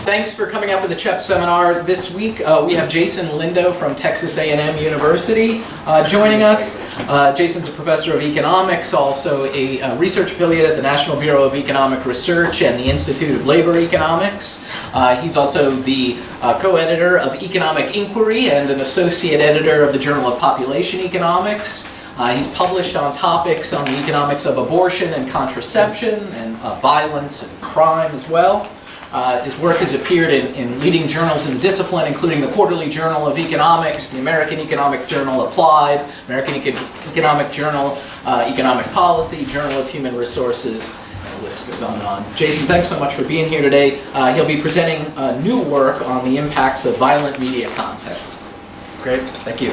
Thanks for coming out for the CHEP seminar. This week we have Jason Lindo from Texas A&M University joining us. Jason's a professor of economics, also a research affiliate at the National Bureau of Economic Research and the Institute of Labor Economics. He's also the co-editor of Economic Inquiry and an associate editor of the Journal of Population Economics. He's published on topics on the economics of abortion and contraception and violence and crime as well. His work has appeared in leading journals in the discipline, including the Quarterly Journal of Economics, the American Economic Journal Applied, American Economic Journal, Economic Policy, Journal of Human Resources, and the list goes on and on. Jason, thanks so much for being here today. He'll be presenting new work on the impacts of violent media content. Great, thank you.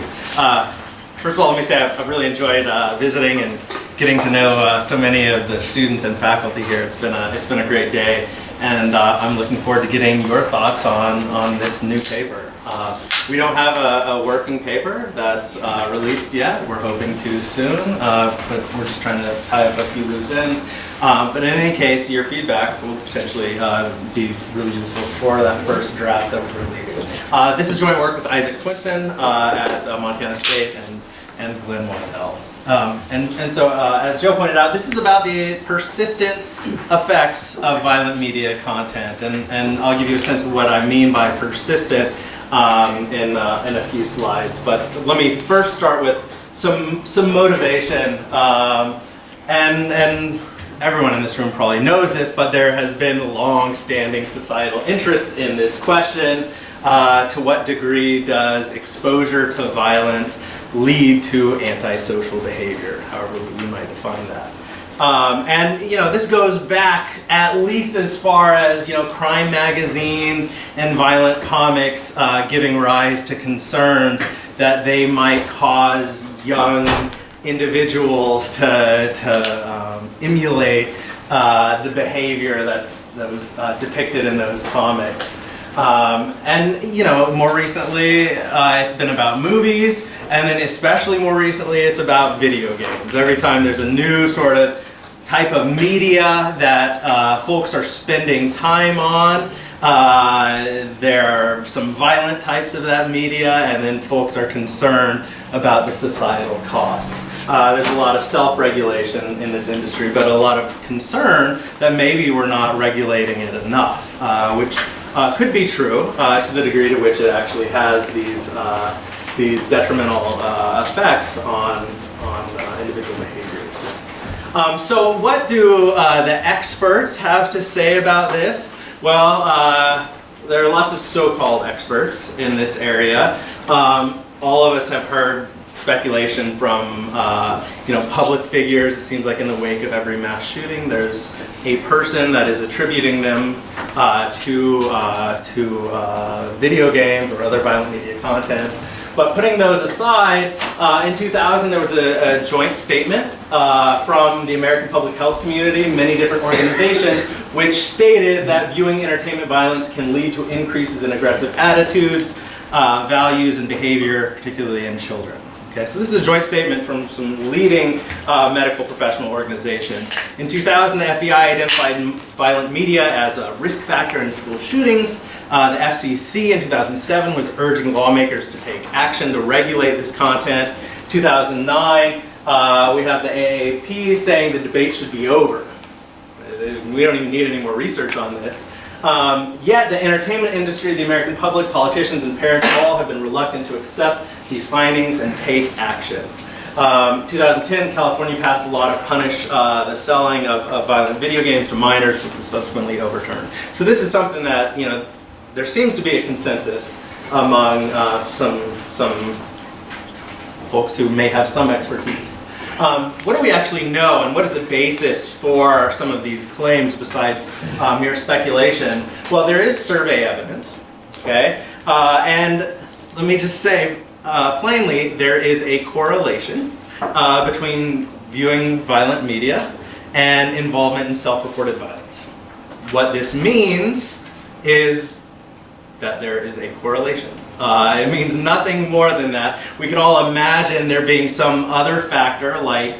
First of all, let me say I've really enjoyed visiting and getting to know so many of the students and faculty here. It's been a great day, and I'm looking forward to getting your thoughts on this new paper. We don't have a working paper that's released yet. We're hoping to soon, but we're just trying to tie up a few loose ends. But in any case, your feedback will potentially be really useful for that first draft that we release. This is joint work with Isaac Swinson at Montana State and Glenn Whitell. And so, as Joe pointed out, this is about the persistent effects of violent media content, and I'll give you a sense of what I mean by persistent in a few slides. But let me first start with some motivation, and everyone in this room probably knows this, but there has been long-standing societal interest in this question. To what degree does exposure to violence lead to antisocial behavior, however we might define that? And this goes back at least as far as crime magazines and violent comics giving rise to concerns that they might cause young individuals to emulate the behavior that was depicted in those comics. And more recently, it's been about movies, and then especially more recently, it's about video games. Every time there's a new sort of type of media that folks are spending time on, there are some violent types of that media, and then folks are concerned about the societal costs. There's a lot of self-regulation in this industry, but a lot of concern that maybe we're not regulating it enough, which could be true to the degree to which it actually has these detrimental effects on individual behaviors. So what do the experts have to say about this? Well, there are lots of so-called experts in this area. All of us have heard speculation from public figures. It seems like in the wake of every mass shooting, there's a person that is attributing them to video games or other violent media content. But putting those aside, in 2000 there was a joint statement from the American public health community, many different organizations, which stated that viewing entertainment violence can lead to increases in aggressive attitudes, values, and behavior, particularly in children. Okay, so this is a joint statement from some leading medical professional organizations. In 2000, the FBI identified violent media as a risk factor in school shootings. The FCC in 2007 was urging lawmakers to take action to regulate this content. 2009, we have the AAP saying the debate should be over. We don't even need any more research on this. Yet the entertainment industry, the American public, politicians, and parents all have been reluctant to accept these findings and take action. 2010, California passed a law to punish the selling of violent video games to minors, which was subsequently overturned. So this is something that, there seems to be a consensus among some folks who may have some expertise. What do we actually know, and what is the basis for some of these claims besides mere speculation? Well, there is survey evidence, okay? And let me just say plainly, there is a correlation between viewing violent media and involvement in self-reported violence. What this means is that there is a correlation. It means nothing more than that. We can all imagine there being some other factor, like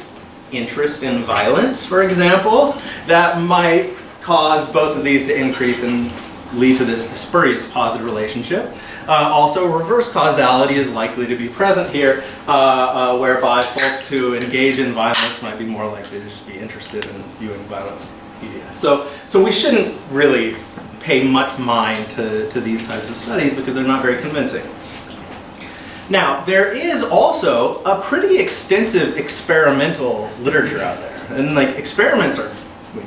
interest in violence, for example, that might cause both of these to increase in lead to this spurious positive relationship. Also, reverse causality is likely to be present here, whereby folks who engage in violence might be more likely to just be interested in viewing violent media. So we shouldn't really pay much mind to these types of studies because they're not very convincing. Now, there is also a pretty extensive experimental literature out there. And like experiments are, we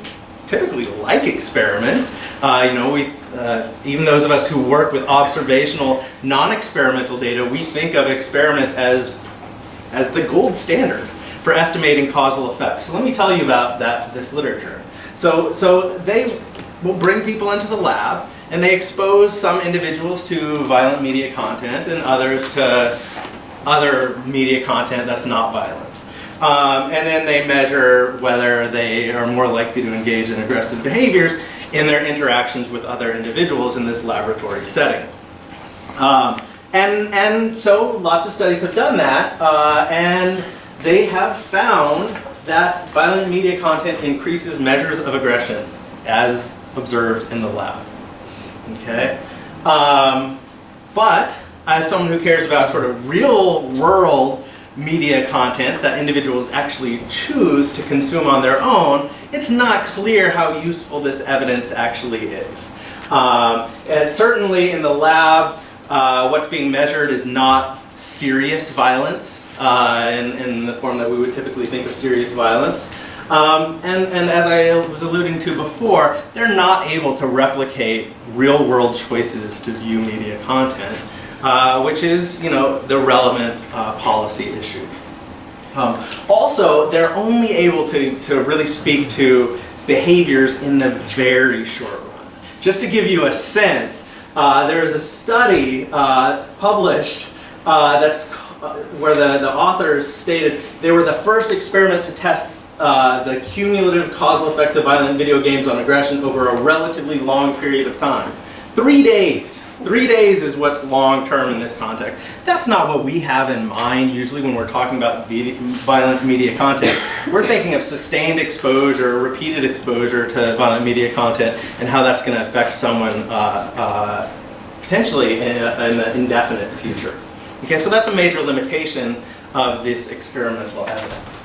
typically like experiments. Even those of us who work with observational, non-experimental data, we think of experiments as the gold standard for estimating causal effects. So let me tell you about this literature. So they will bring people into the lab, and they expose some individuals to violent media content and others to other media content that's not violent. And then they measure whether they are more likely to engage in aggressive behaviors in their interactions with other individuals in this laboratory setting. And so lots of studies have done that, and they have found that violent media content increases measures of aggression as observed in the lab. Okay? But as someone who cares about sort of real world media content that individuals actually choose to consume on their own, it's not clear how useful this evidence actually is. And certainly in the lab, what's being measured is not serious violence in the form that we would typically think of serious violence. And as I was alluding to before, they're not able to replicate real-world choices to view media content, which is, the relevant policy issue. Also, they're only able to really speak to behaviors in the very short run. Just to give you a sense, there's a study published where the authors stated they were the first experiment to test the cumulative causal effects of violent video games on aggression over a relatively long period of time. 3 days. 3 days is what's long term in this context. That's not what we have in mind usually when we're talking about violent media content. We're thinking of sustained exposure, repeated exposure to violent media content, and how that's going to affect someone potentially in the indefinite future. Okay, so that's a major limitation of this experimental evidence.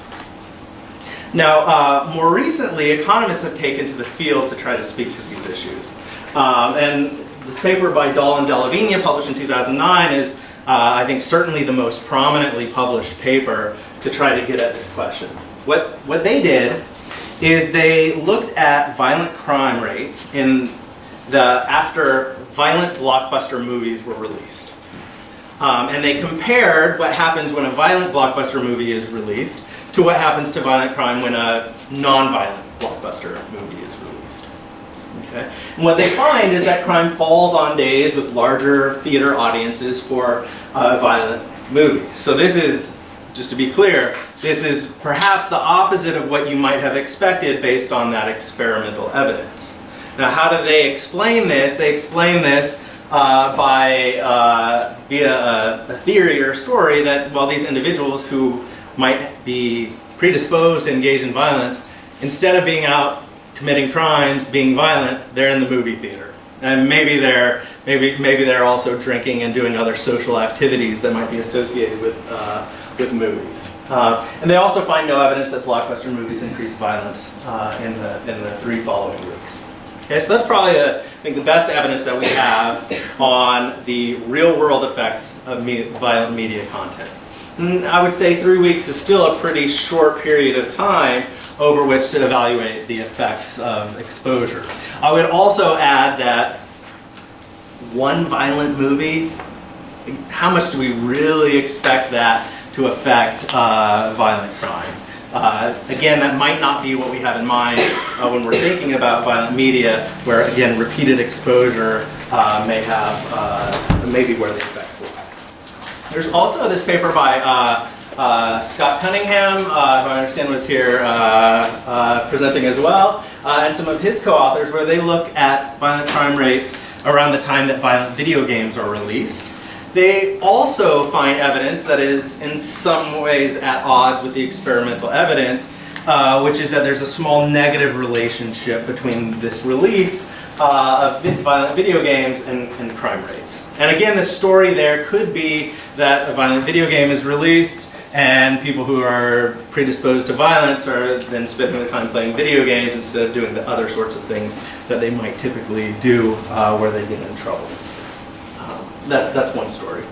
Now, more recently, economists have taken to the field to try to speak to these issues. And this paper by Dahl and Delavigna, published in 2009, is, I think, certainly the most prominently published paper to try to get at this question. What they did is they looked at violent crime rates after violent blockbuster movies were released. And they compared what happens when a violent blockbuster movie is released to what happens to violent crime when a non-violent blockbuster movie is released. Okay? And what they find is that crime falls on days with larger theater audiences for violent movies. So this is, just to be clear, this is perhaps the opposite of what you might have expected based on that experimental evidence. Now, how do they explain this? They explain this via a theory or a story that, well, these individuals who might be predisposed to engage in violence, instead of being out committing crimes, being violent, they're in the movie theater. And maybe they're also drinking and doing other social activities that might be associated with movies. And they also find no evidence that blockbuster movies increase violence in the 3 following weeks. Okay, so that's probably, I think, the best evidence that we have on the real-world effects of violent media content. And I would say 3 weeks is still a pretty short period of time over which to evaluate the effects of exposure. I would also add that one violent movie, how much do we really expect that to affect violent crime? Again, that might not be what we have in mind when we're thinking about violent media, where, again, repeated exposure may be where the effects lie. There's also this paper by Scott Cunningham, who I understand was here presenting as well, and some of his co-authors, where they look at violent crime rates around the time that violent video games are released. They also find evidence that is in some ways at odds with the experimental evidence, which is that there's a small negative relationship between this release of violent video games and crime rates. And again, the story there could be that a violent video game is released and people who are predisposed to violence are then spending their time playing video games instead of doing the other sorts of things that they might typically do where they get in trouble. That's one story.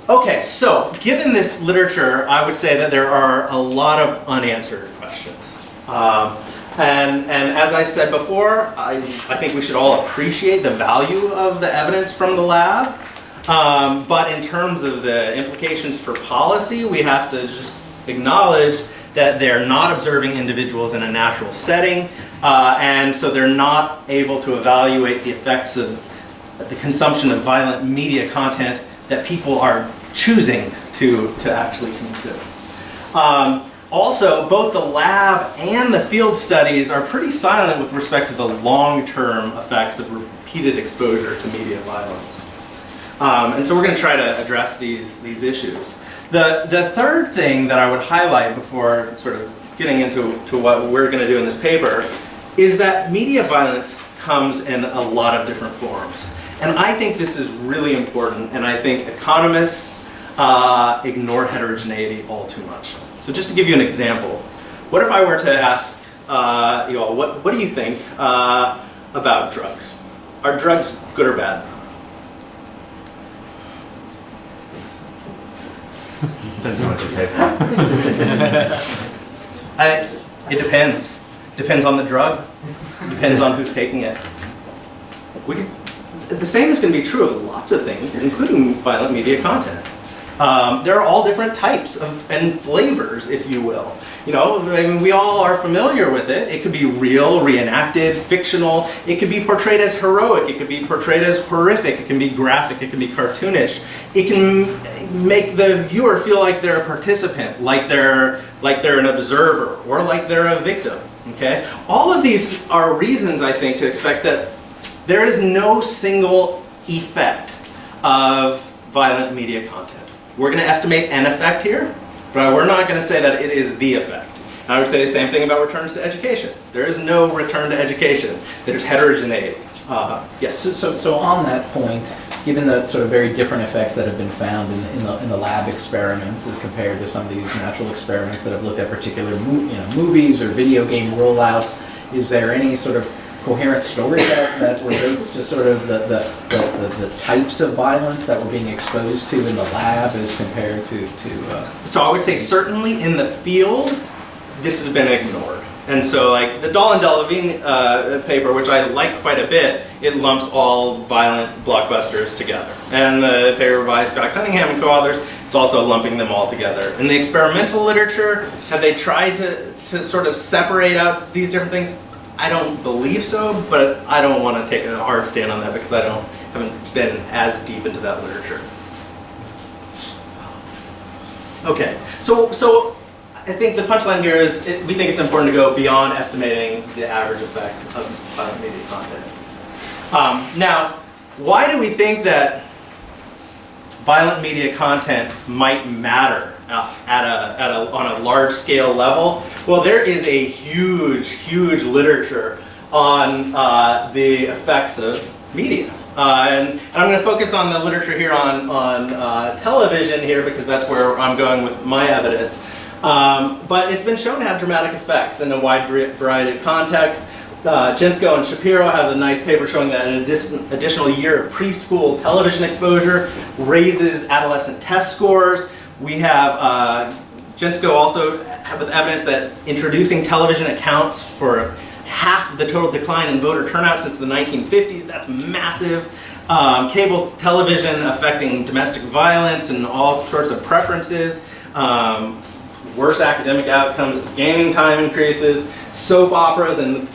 Okay, so given this literature, I would say that there are a lot of unanswered questions. And as I said before, I think we should all appreciate the value of the evidence from the lab. But in terms of the implications for policy, we have to just acknowledge that they're not observing individuals in a natural setting, and so they're not able to evaluate the effects of the consumption of violent media content that people are choosing to actually consume. Also, both the lab and the field studies are pretty silent with respect to the long-term effects of repeated exposure to media violence. And so we're going to try to address these issues. The third thing that I would highlight before sort of getting into what we're going to do in this paper is that media violence comes in a lot of different forms. And I think this is really important, and I think economists ignore heterogeneity all too much. So just to give you an example, what if I were to ask you all, what do you think about drugs? Are drugs good or bad? Depends on what you say. It depends. Depends on the drug. Depends on who's taking it. The same is going to be true of lots of things, including violent media content. There are all different types and flavors, if you will. You know, I mean, we all are familiar with it. It could be real, reenacted, fictional. It could be portrayed as heroic. It could be portrayed as horrific. It can be graphic. It can be cartoonish. It can make the viewer feel like they're a participant, like they're an observer, or like they're a victim. Okay? All of these are reasons, I think, to expect that there is no single effect of violent media content. We're going to estimate an effect here, but we're not going to say that it is the effect. And I would say the same thing about returns to education. There is no return to education. There's heterogeneity. Yes? So on that point, given the sort of very different effects that have been found in the lab experiments as compared to some of these natural experiments that have looked at particular movies or video game rollouts, is there any sort of coherent story that relates to sort of the types of violence that we're being exposed to in the lab as compared to So I would say certainly in the field, this has been ignored. And so like the Dahl and Delavine paper, which I like quite a bit, it lumps all violent blockbusters together. And the paper by Scott Cunningham and co-authors, it's also lumping them all together. In the experimental literature, have they tried to sort of separate out these different things? I don't believe so, but I don't want to take a hard stand on that because I haven't been as deep into that literature. Okay, so I think the punchline here is we think it's important to go beyond estimating the average effect of violent media content. Now, why do we think that violent media content might matter on a large scale level? Well, there is a huge literature on the effects of media. And I'm going to focus on the literature here on television here because that's where I'm going with my evidence. But it's been shown to have dramatic effects in a wide variety of contexts. Jinsko and Shapiro have a nice paper showing that an additional year of preschool television exposure raises adolescent test scores. We have Jinsko also with evidence that introducing television accounts for half the total decline in voter turnout since the 1950s. That's massive. Cable television affecting domestic violence and all sorts of preferences. Worse academic outcomes as gaming time increases. Soap operas in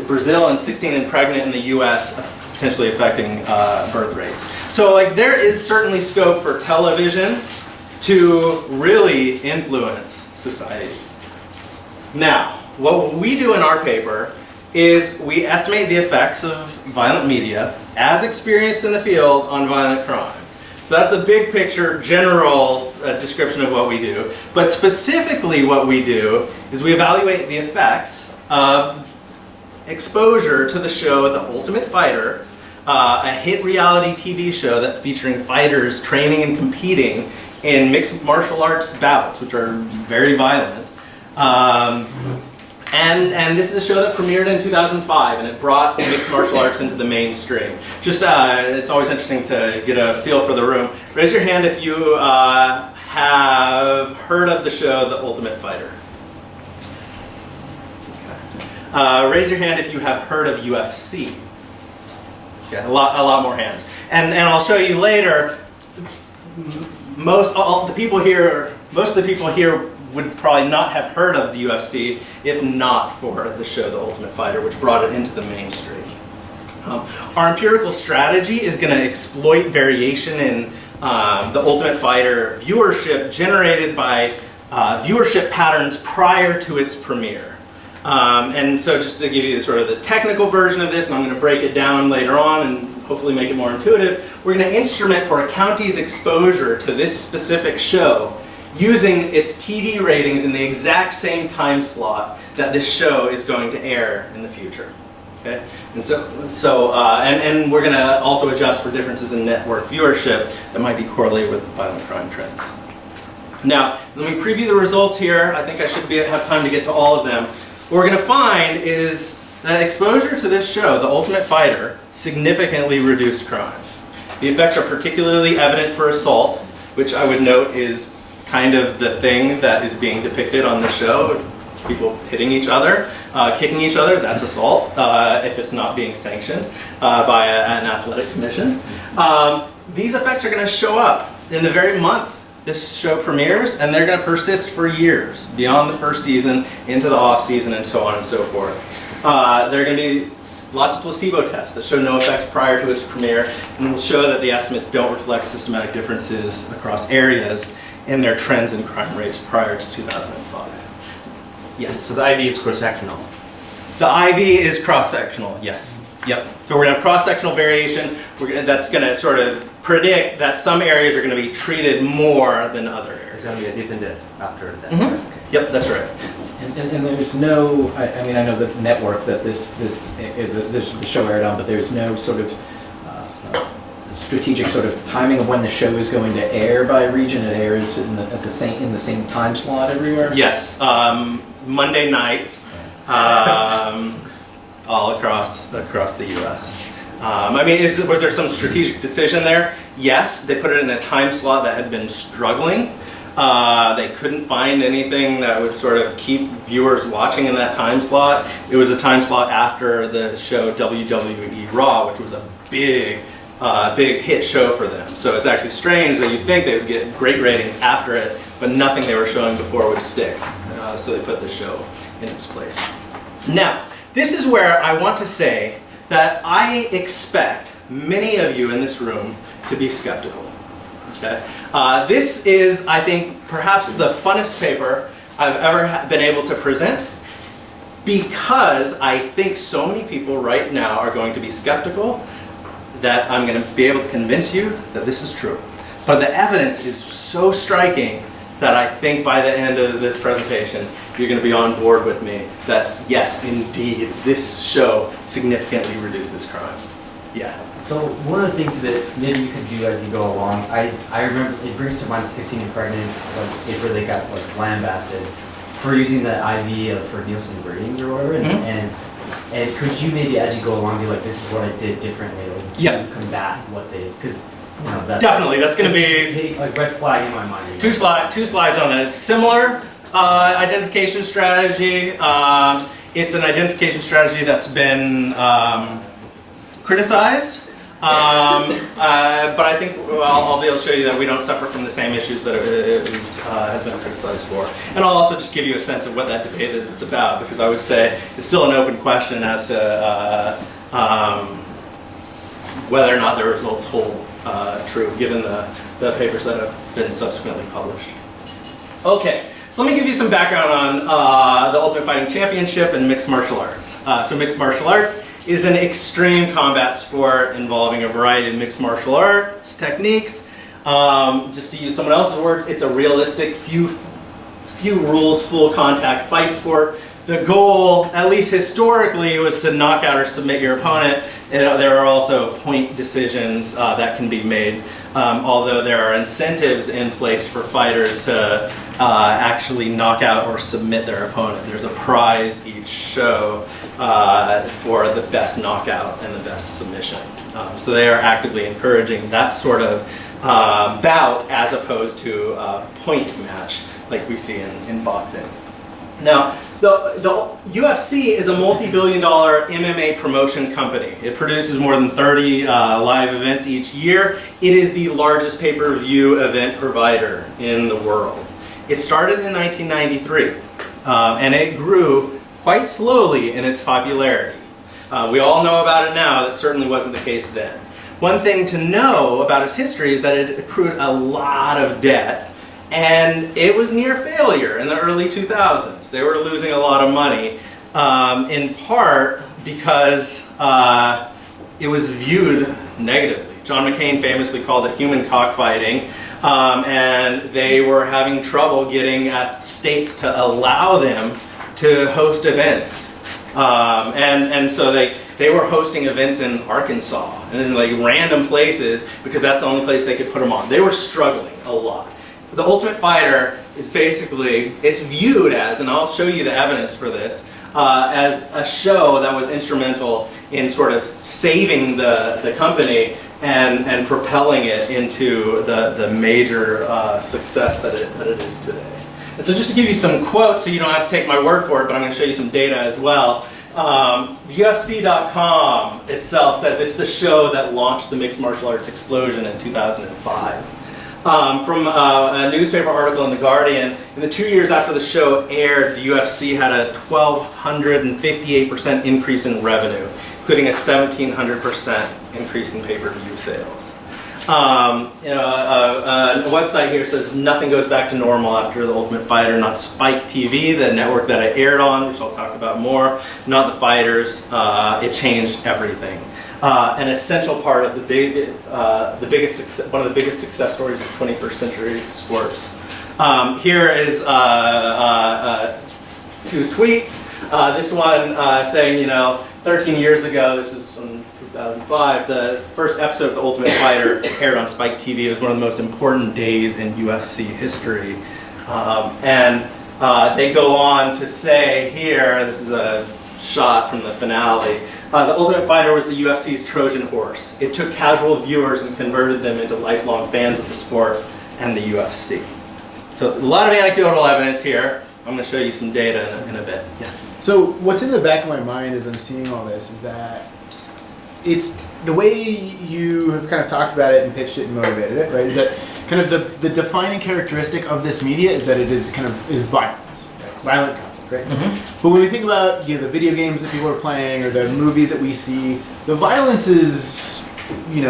Brazil and 16 and pregnant in the US potentially affecting birth rates. So like there is certainly scope for television to really influence society. Now, what we do in our paper is we estimate the effects of violent media as experienced in the field on violent crime. So that's the big picture, general description of what we do. But specifically what we do is we evaluate the effects of exposure to the show The Ultimate Fighter, a hit reality TV show that featuring fighters training and competing in mixed martial arts bouts, which are very violent. And this is a show that premiered in 2005, and it brought mixed martial arts into the mainstream. Just, it's always interesting to get a feel for the room. Raise your hand if you have heard of the show The Ultimate Fighter. Okay. Raise your hand if you have heard of UFC. Okay, a lot more hands. And I'll show you later. Most of the people here would probably not have heard of the UFC if not for the show The Ultimate Fighter, which brought it into the mainstream. Our empirical strategy is going to exploit variation in the Ultimate Fighter viewership generated by viewership patterns prior to its premiere. And so just to give you sort of the technical version of this, and I'm going to break it down later on and hopefully make it more intuitive, we're going to instrument for a county's exposure to this specific show using its TV ratings in the exact same time slot that this show is going to air in the future. Okay? And and we're going to also adjust for differences in network viewership that might be correlated with violent crime trends. Now, let me preview the results here. I think I should have time to get to all of them. What we're going to find is that exposure to this show, The Ultimate Fighter, significantly reduced crime. The effects are particularly evident for assault, which I would note is kind of the thing that is being depicted on the show. People hitting each other, kicking each other, that's assault, if it's not being sanctioned by an athletic commission. These effects are going to show up in the very month this show premieres, and they're going to persist for years, beyond the first season, into the off season, and so on and so forth. There are going to be lots of placebo tests that show no effects prior to its premiere, and will show that the estimates don't reflect systematic differences across areas in their trends in crime rates prior to 2005. Yes? So the IV is cross-sectional? The IV is cross-sectional, yes. Yep. So we're going to have cross-sectional variation. That's going to sort of predict that some areas are going to be treated more than other areas. It's going to be a different after that. Mm-hmm. Okay. Yep, that's right. And there's no, I mean, I know the network that the show aired on, but there's no sort of strategic sort of timing of when the show is going to air by region. It airs in the same time slot everywhere. Yes, Monday nights, all across the U.S. I mean, was there some strategic decision there? Yes, they put it in a time slot that had been struggling. They couldn't find anything that would sort of keep viewers watching in that time slot. It was a time slot after the show WWE Raw, which was a big hit show for them. So it's actually strange that you'd think they would get great ratings after it, but nothing they were showing before would stick. So they put the show in its place. Now, this is where I want to say that I expect many of you in this room to be skeptical. Okay? This is, I think, perhaps the funnest paper I've ever been able to present, because I think so many people right now are going to be skeptical that I'm going to be able to convince you that this is true. But the evidence is so striking that I think by the end of this presentation, you're going to be on board with me that yes, indeed, this show significantly reduces crime. Yeah. So one of the things that maybe you could do as you go along, I remember, it brings to mind 16 and Pregnant, like, it really got like lambasted for using the IV for Nielsen ratings or whatever, and could you maybe as you go along be like, this is what I did differently, like, to combat what they, because you know, that's going to be like red flag in my mind. Two slides on that. It's similar identification strategy. It's an identification strategy that's been criticized, but I think I'll be able to show you that we don't suffer from the same issues that it has been criticized for. And I'll also just give you a sense of what that debate is about, because I would say it's still an open question as to whether or not the results hold true, given the papers that have been subsequently published. Okay, so let me give you some background on the Ultimate Fighting Championship and mixed martial arts. So mixed martial arts is an extreme combat sport involving a variety of mixed martial arts techniques. Just to use someone else's words, it's a realistic, few rules, full contact fight sport the goal, at least historically, was to knock out or submit your opponent. There are also point decisions that can be made, although there are incentives in place for fighters to actually knock out or submit their opponent. There's a prize each show for the best knockout and the best submission. So they are actively encouraging that sort of bout as opposed to a point match like we see in boxing. Now, the UFC is a multi-billion-dollar MMA promotion company. It produces more than 30 live events each year. It is the largest pay-per-view event provider in the world. It started in 1993, and it grew quite slowly in its popularity. We all know about it now. That certainly wasn't the case then. One thing to know about its history is that it accrued a lot of debt, and it was near failure in the early 2000s. They were losing a lot of money, in part because it was viewed negatively. John McCain famously called it human cockfighting, and they were having trouble getting states to allow them to host events. And so they were hosting events in Arkansas and in like random places because that's the only place they could put them on. They were struggling a lot. The Ultimate Fighter is basically, it's viewed as, and I'll show you the evidence for this, as a show that was instrumental in sort of saving the company and propelling it into the major success that it is today. And so just to give you some quotes, so you don't have to take my word for it, but I'm going to show you some data as well. UFC.com itself says it's the show that launched the mixed martial arts explosion in 2005. From a newspaper article in The Guardian, in the 2 years after the show aired, the UFC had a 1,258% increase in revenue, including a 1,700% increase in pay-per-view sales. A website here says nothing goes back to normal after The Ultimate Fighter, not Spike TV, the network that it aired on, which I'll talk about more, not the fighters. It changed everything. An essential part of one of the biggest success stories of 21st century sports. Here is two tweets. This one saying, 13 years ago, this is from 2005, the first episode of The Ultimate Fighter aired on Spike TV. It was one of the most important days in UFC history. They go on to say here, this is a shot from the finale, The Ultimate Fighter was the UFC's Trojan horse. It took casual viewers and converted them into lifelong fans of the sport and the UFC. So a lot of anecdotal evidence here. I'm going to show you some data in a bit. Yes? So what's in the back of my mind as I'm seeing all this is that it's the way you have kind of talked about it and pitched it and motivated it, right? Is that kind of the defining characteristic of this media is that it is violence, right? Violent conflict, right? Mm-hmm. But when we think about the video games that people are playing or the movies that we see, the violence is an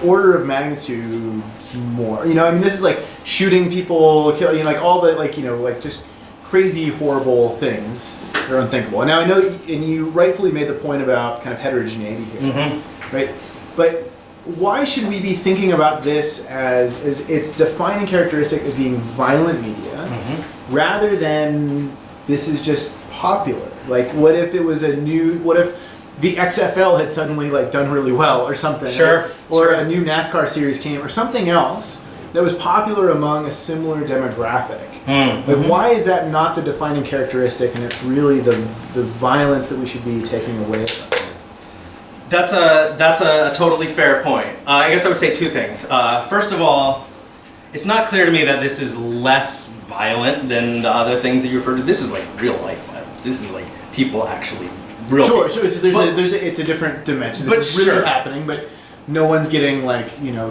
order of magnitude more. This is like shooting people, killing, like all the just crazy, horrible things that are unthinkable. And now I know, and you rightfully made the point about kind of heterogeneity here, mm-hmm. right? But why should we be thinking about this as its defining characteristic as being violent media, mm-hmm. rather than this is just popular? Like, what if it was what if the XFL had suddenly done really well or something? Sure. Right? Or a new NASCAR series came, or something else that was popular among a similar demographic. Mm-hmm. Like, why is that not the defining characteristic, and it's really the violence that we should be taking away from it? That's a totally fair point. I guess I would say two things. First of all, it's not clear to me that this is less violent than the other things that you referred to. This is like real life violence. This is like people actually real. Sure. So it's a different dimension. This is really happening, but no one's getting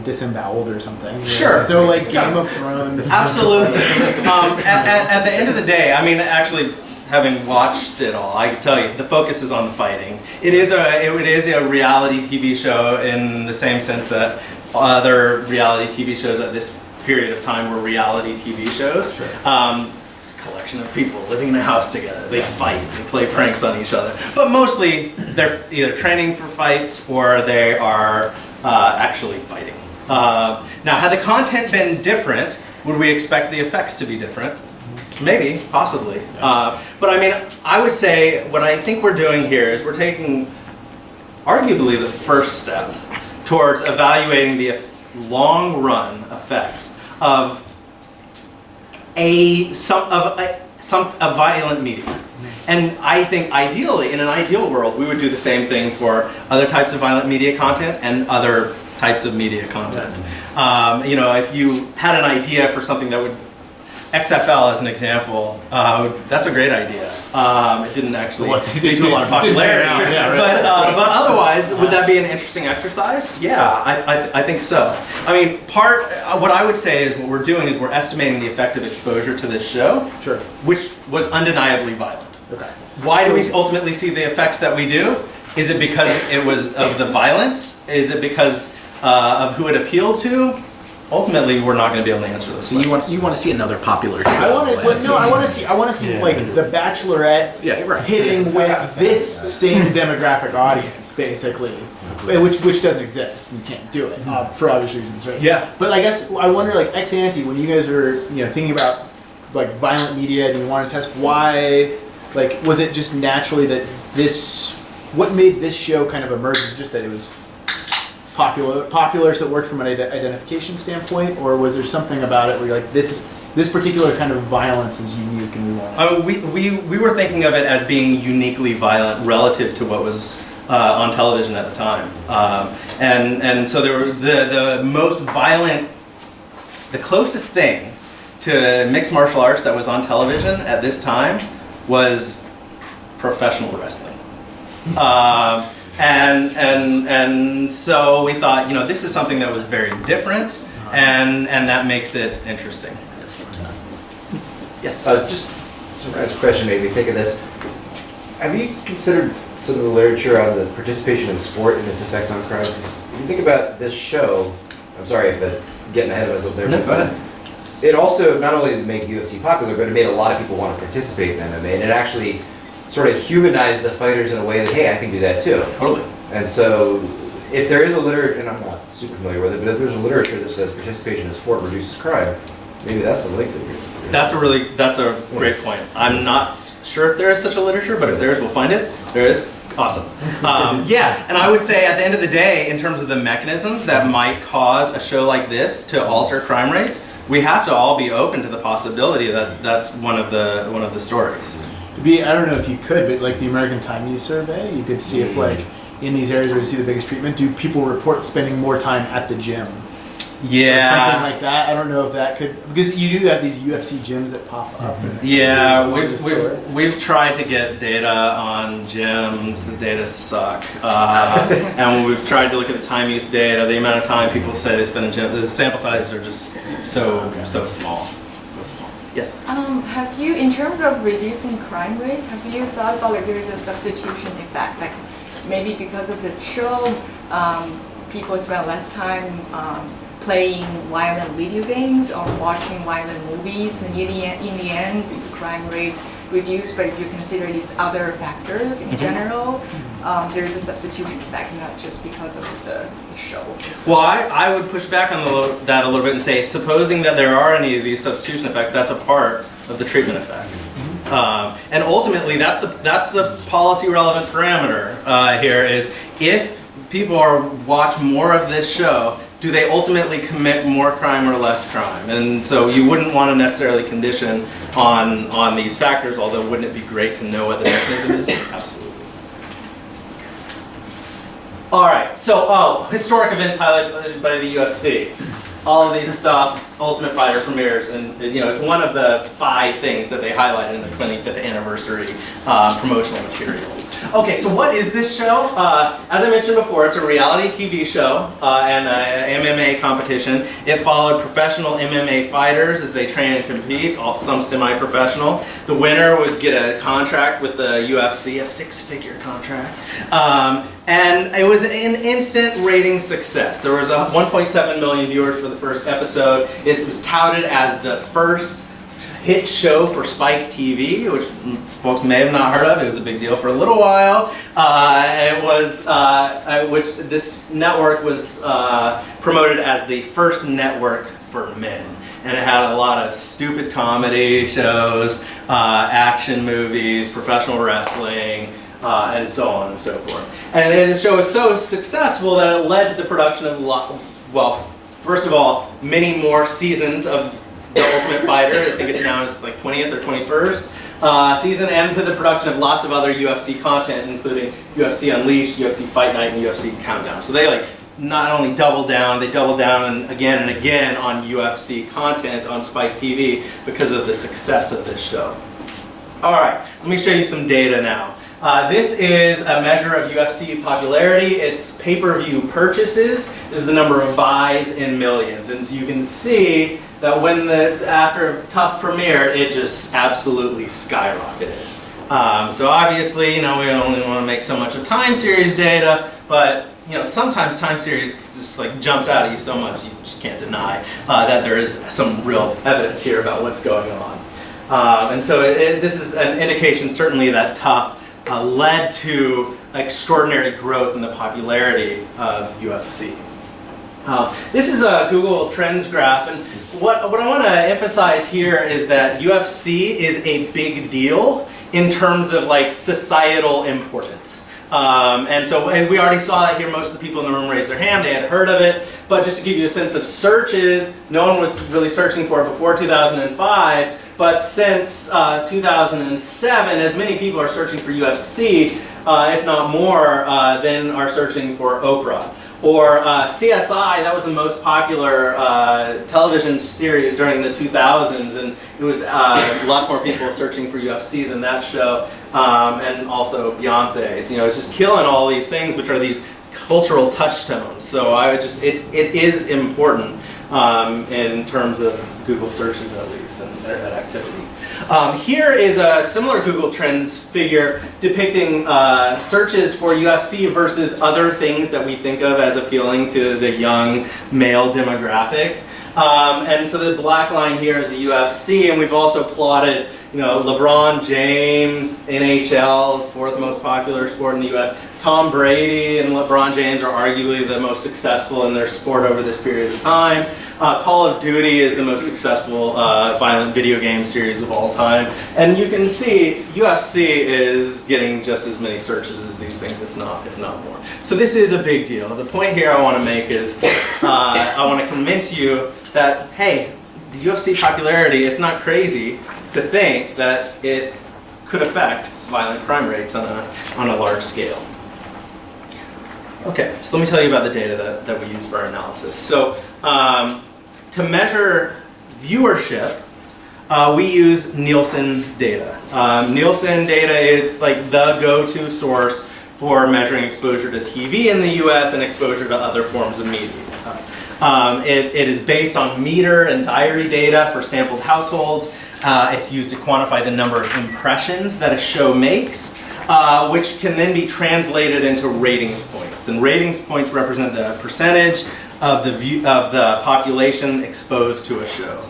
disemboweled or something. Sure. So Game of Thrones. Absolutely. At the end of the day, actually, having watched it all, I can tell you the focus is on the fighting. It is a reality TV show in the same sense that other reality TV shows at this period of time were reality TV shows. Sure. Collection of people living in a house together. They fight. They play pranks on each other. But mostly, they're either training for fights or they are actually fighting. Now, had the content been different, would we expect the effects to be different? Maybe, possibly. But I mean, I would say what I think we're doing here is we're taking arguably the first step towards evaluating the long-run effects of a violent medium. And I think ideally, in an ideal world, we would do the same thing for other types of violent media content and other types of media content. You know, if you had an idea for something that would, XFL as an example, that's a great idea. It didn't actually lead to a lot of popularity. But otherwise, would that be an interesting exercise? Yeah, I think so. I mean, what I would say is what we're doing is we're estimating the effect of exposure to this show, Sure. which was undeniably violent. Okay. Why do we ultimately see the effects that we do? Is it because it was of the violence? Is it because of who it appealed to? Ultimately, we're not going to be able to answer those. So you want to see another popular show? I want to see like The Bachelorette Yeah, right. hitting with this same demographic audience, basically, which doesn't exist. You can't do it for obvious reasons, right? Yeah. But I guess I wonder, like ex ante, when you guys were thinking about like violent media and you wanted to test, why, like, was it just naturally that what made this show kind of emerge? Was it just that it was popular, so it worked from an identification standpoint, or was there something about it where you're like, this particular kind of violence is unique and we want it? We were thinking of it as being uniquely violent relative to what was on television at the time, and so there were the most violent, the closest thing to mixed martial arts that was on television at this time was professional wrestling. And so we thought, this is something that was very different, and that makes it interesting. Yes? Just as a question, maybe think of this. Have you considered some of the literature on the participation in sport and its effect on crime? Because if you think about this show, I'm sorry if I'm getting ahead of myself there. No, go ahead. It also not only made UFC popular, but it made a lot of people want to participate in MMA, and it actually sort of humanized the fighters in a way that, hey, I can do that too. Totally. And so, if there is a literature, and I'm not super familiar with it, but if there's a literature that says participation in sport reduces crime, maybe that's the link that you're That's a great point. I'm not sure if there is such a literature, but if there is, we'll find it. There is. Awesome. Yeah, and I would say at the end of the day, in terms of the mechanisms that might cause a show like this to alter crime rates, we have to all be open to the possibility that that's one of the stories. I don't know if you could, but like the American Time Use Survey, you could see if like in these areas where you see the biggest treatment, do people report spending more time at the gym? Yeah. Or something like that. I don't know if that could, because you do have these UFC gyms that pop up. Yeah, we've tried to get data on gyms. The data suck, and when we've tried to look at the time use data, the amount of time people say they spend in gym, the sample sizes are just so small. Yes. Have you, in terms of reducing crime rates, have you thought about like there is a substitution effect, like maybe because of this show, people spend less time playing violent video games or watching violent movies, and in the end, the crime rate reduced. But if you consider these other factors in general, there is a substitution effect, not just because of the show. Well, I would push back on that a little bit and say, supposing that there are any of these substitution effects, that's a part of the treatment effect. And ultimately, that's the policy relevant parameter here is if people watch more of this show, do they ultimately commit more crime or less crime? And so you wouldn't want to necessarily condition on these factors, although wouldn't it be great to know what the mechanism is? Absolutely. All right, so historic events highlighted by the UFC. All of these stuff, Ultimate Fighter premieres, and it's one of the 5 things that they highlighted in the 25th anniversary promotional material. Okay, so what is this show? As I mentioned before, it's a reality TV show and an MMA competition. It followed professional MMA fighters as they train and compete, some semi-professional. The winner would get a contract with the UFC, a 6-figure contract. And it was an instant rating success. There was 1.7 million viewers for the first episode. It was touted as the first hit show for Spike TV, which folks may have not heard of. It was a big deal for a little while. Which this network was promoted as the first network for men. And it had a lot of stupid comedy shows, action movies, professional wrestling, and so on and so forth. And the show was so successful that it led to the production of, well, first of all, many more seasons of The Ultimate Fighter. I think it's now its like 20th or 21st season, and to the production of lots of other UFC content, including UFC Unleashed, UFC Fight Night, and UFC Countdown. So they like not only doubled down, they doubled down again and again on UFC content on Spike TV because of the success of this show. All right, let me show you some data now. This is a measure of UFC popularity. It's pay-per-view purchases. This is the number of buys in millions. And you can see that after a tough premiere, it just absolutely skyrocketed. So obviously, we only want to make so much of time series data, but sometimes time series just like jumps out at you so much you just can't deny that there is some real evidence here about what's going on. And so this is an indication certainly that tough led to extraordinary growth in the popularity of UFC. This is a Google Trends graph, and what I want to emphasize here is that UFC is a big deal in terms of like societal importance. And we already saw that here. Most of the people in the room raised their hand. They had heard of it. But just to give you a sense of searches, no one was really searching for it before 2005. But since 2007, as many people are searching for UFC, if not more, than are searching for Oprah. Or CSI, that was the most popular television series during the 2000s, and it was lots more people searching for UFC than that show, and also Beyonce's. It's just killing all these things, which are these cultural touchstones. So it is important in terms of Google searches at least, and that activity. Here is a similar Google Trends figure depicting searches for UFC versus other things that we think of as appealing to the young male demographic. And so the black line here is the UFC, and we've also plotted, LeBron James, NHL, fourth most popular sport in the U.S. Tom Brady and LeBron James are arguably the most successful in their sport over this period of time. Call of Duty is the most successful violent video game series of all time. And you can see UFC is getting just as many searches as these things, if not more. So this is a big deal. The point here I want to make is I want to convince you that, hey, the UFC popularity, it's not crazy to think that it could affect violent crime rates on a large scale. Okay, so let me tell you about the data that we use for our analysis. So to measure viewership, we use Nielsen data. Nielsen data, it's like the go-to source for measuring exposure to TV in the US and exposure to other forms of media. It is based on meter and diary data for sampled households. It's used to quantify the number of impressions that a show makes, which can then be translated into ratings points. And ratings points represent the percentage of the population exposed to a show.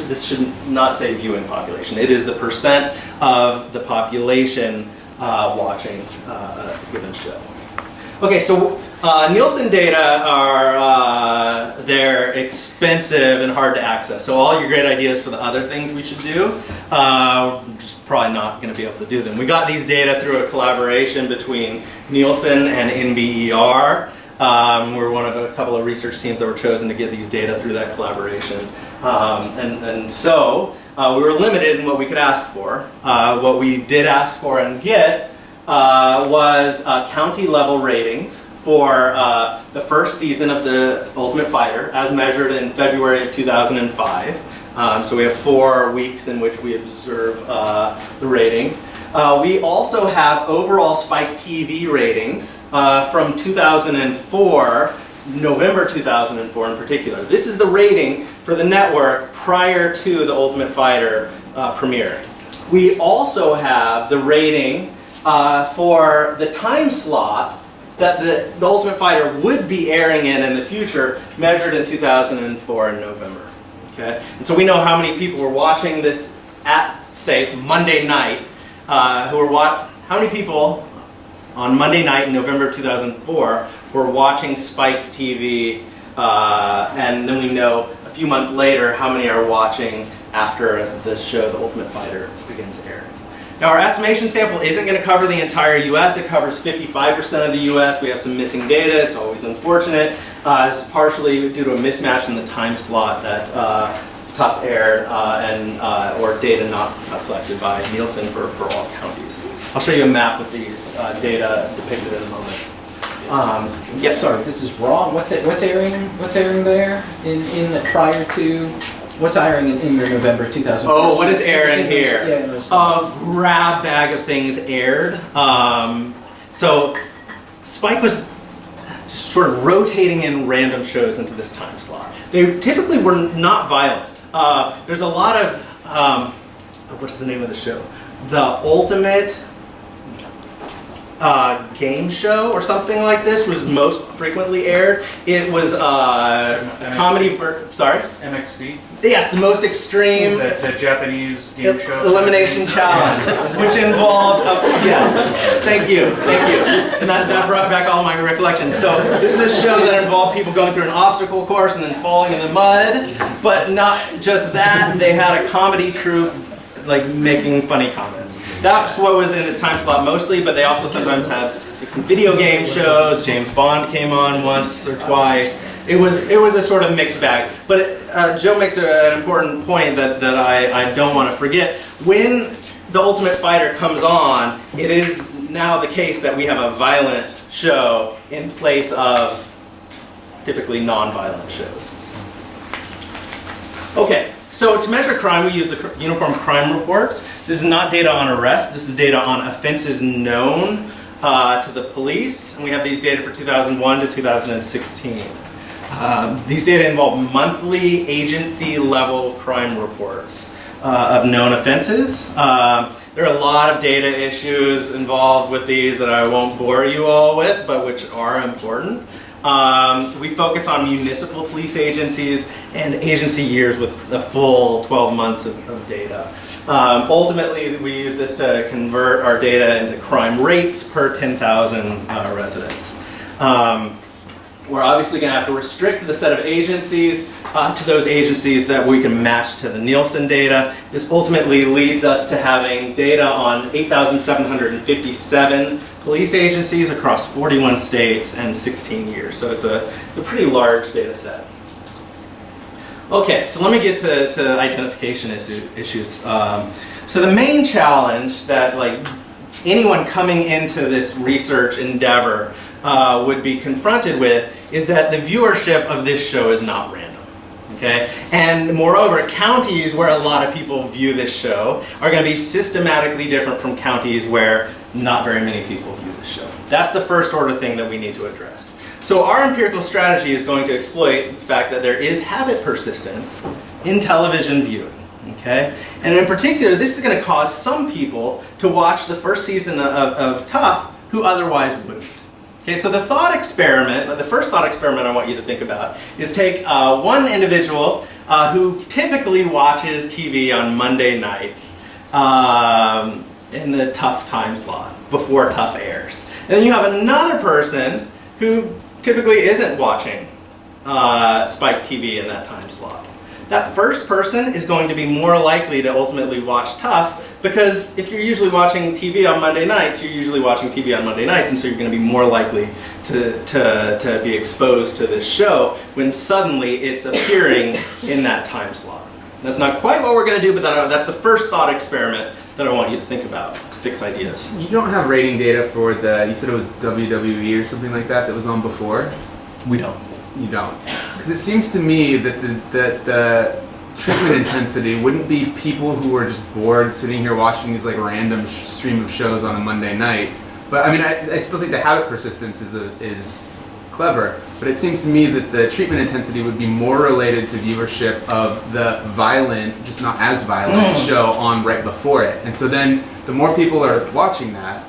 This should not say viewing population. It is the percent of the population watching a given show. Okay, so Nielsen data are they're expensive and hard to access. So all your great ideas for the other things we should do, we're just probably not going to be able to do them. We got these data through a collaboration between Nielsen and NBER. We're one of a couple of research teams that were chosen to get these data through that collaboration. So we were limited in what we could ask for. What we did ask for and get was county level ratings for the first season of The Ultimate Fighter as measured in February of 2005. So we have 4 weeks in which we observe the rating. We also have overall Spike TV ratings from 2004, November 2004 in particular. This is the rating for the network prior to The Ultimate Fighter premiering. We also have the rating for the time slot that the Ultimate Fighter would be airing in the future, measured in 2004 in November. Okay? And so we know how many people were watching this at, say, Monday night, how many people on Monday night in November 2004 were watching Spike TV, and then we know a few months later, how many are watching after the show The Ultimate Fighter begins airing. Now, our estimation sample isn't going to cover the entire US. It covers 55% of the US. We have some missing data. It's always unfortunate. This is partially due to a mismatch in the time slot that Tough aired or data not collected by Nielsen for all counties. I'll show you a map with these data depicted in a moment. Yes, Sorry, this is wrong. What's airing there in the prior to? What's airing in the November 2000? Oh, what is airing here? Yeah, in those A grab bag of things aired. So Spike was just sort of rotating in random shows into this time slot. They typically were not violent. There's a lot of, what's the name of the show? The Ultimate Game Show or something like this was most frequently aired. It was a comedy, sorry? MXC, Yes, the most extreme the Japanese game show. elimination challenge, which involved, yes, thank you. And that brought back all my recollections. So this is a show that involved people going through an obstacle course and then falling in the mud, but not just that, they had a comedy troupe like making funny comments. That's what was in this time slot mostly, but they also sometimes had like, some video game shows. James Bond came on once or twice. It was a sort of mixed bag. But Joe makes an important point that I don't want to forget. When The Ultimate Fighter comes on, it is now the case that we have a violent show in place of typically non-violent shows. Okay. So to measure crime, we use the Uniform Crime Reports. This is not data on arrests. This is data on offenses known to the police. And we have these data for 2001 to 2016. These data involve monthly agency-level crime reports of known offenses. There are a lot of data issues involved with these that I won't bore you all with, but which are important. We focus on municipal police agencies and agency years with the full 12 months of data. Ultimately, we use this to convert our data into crime rates per 10,000 residents. We're obviously going to have to restrict the set of agencies to those agencies that we can match to the Nielsen data. This ultimately leads us to having data on 8,757 police agencies across 41 states and 16 years. So it's a pretty large data set. Okay, so let me get to identification issues. So the main challenge that like anyone coming into this research endeavor would be confronted with is that the viewership of this show is not random. Okay? And moreover, counties where a lot of people view this show are going to be systematically different from counties where not very many people view this show. That's the first order thing that we need to address. So our empirical strategy is going to exploit the fact that there is habit persistence in television viewing. Okay? And in particular, this is going to cause some people to watch the first season of Tough who otherwise wouldn't. Okay, so the thought experiment, the first thought experiment I want you to think about is take one individual who typically watches TV on Monday nights in the Tough time slot before Tough airs. And then you have another person who typically isn't watching Spike TV in that time slot. That first person is going to be more likely to ultimately watch Tough because if you're usually watching TV on Monday nights, you're usually watching TV on Monday nights, and so you're going to be more likely to be exposed to this show when suddenly it's appearing in that time slot. That's not quite what we're going to do, but that's the first thought experiment that I want you to think about to fix ideas. You don't have rating data for you said it was WWE or something like that was on before? We don't. You don't. Because it seems to me that the treatment intensity wouldn't be people who are just bored sitting here watching these like random stream of shows on a Monday night. But I mean, I still think the habit persistence is clever. But it seems to me that the treatment intensity would be more related to viewership of the violent, just not as violent show on right before it. And so then the more people are watching that,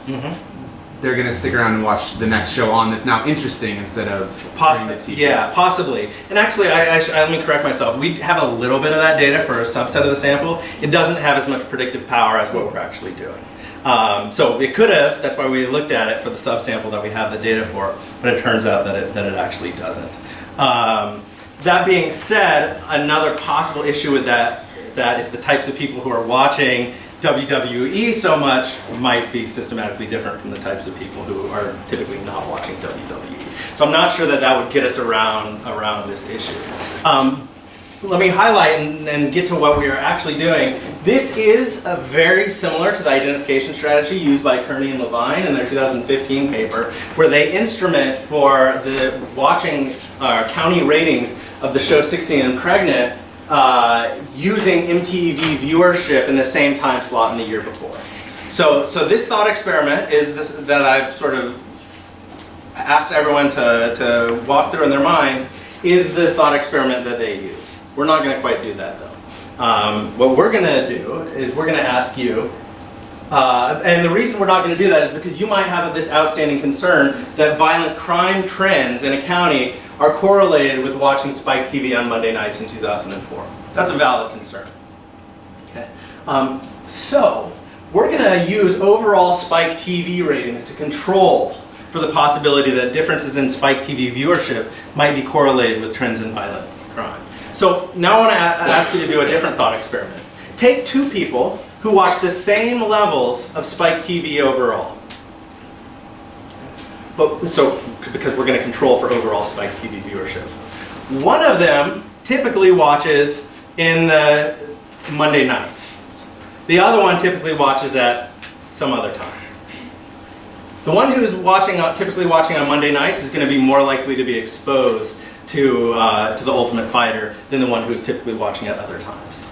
they're going to stick around and watch the next show on that's now interesting instead of Possibly, the TV. yeah, possibly. And actually, let me correct myself. We have a little bit of that data for a subset of the sample. It doesn't have as much predictive power as what we're actually doing. So it could have, that's why we looked at it for the subsample that we have the data for, but it turns out that it actually doesn't. That being said, another possible issue with that is the types of people who are watching WWE so much might be systematically different from the types of people who are typically not watching WWE. So I'm not sure that would get us around this issue. Let me highlight and get to what we are actually doing. This is very similar to the identification strategy used by Kearney and Levine in their 2015 paper, where they instrument for the watching county ratings of the show 16 and Pregnant using MTV viewership in the same time slot in the year before. So this thought experiment is this that I've sort of asked everyone to walk through in their minds is the thought experiment that they use. We're not going to quite do that though. What we're going to do is we're going to ask you, and the reason we're not going to do that is because you might have this outstanding concern that violent crime trends in a county are correlated with watching Spike TV on Monday nights in 2004. That's a valid concern. Okay. So we're going to use overall Spike TV ratings to control for the possibility that differences in Spike TV viewership might be correlated with trends in violent crime. So now I want to ask you to do a different thought experiment. Take two people who watch the same levels of Spike TV overall. Because we're going to control for overall Spike TV viewership. One of them typically watches in the Monday nights. The other one typically watches at some other time. The one who's typically watching on Monday nights is going to be more likely to be exposed to the Ultimate Fighter than the one who's typically watching at other times.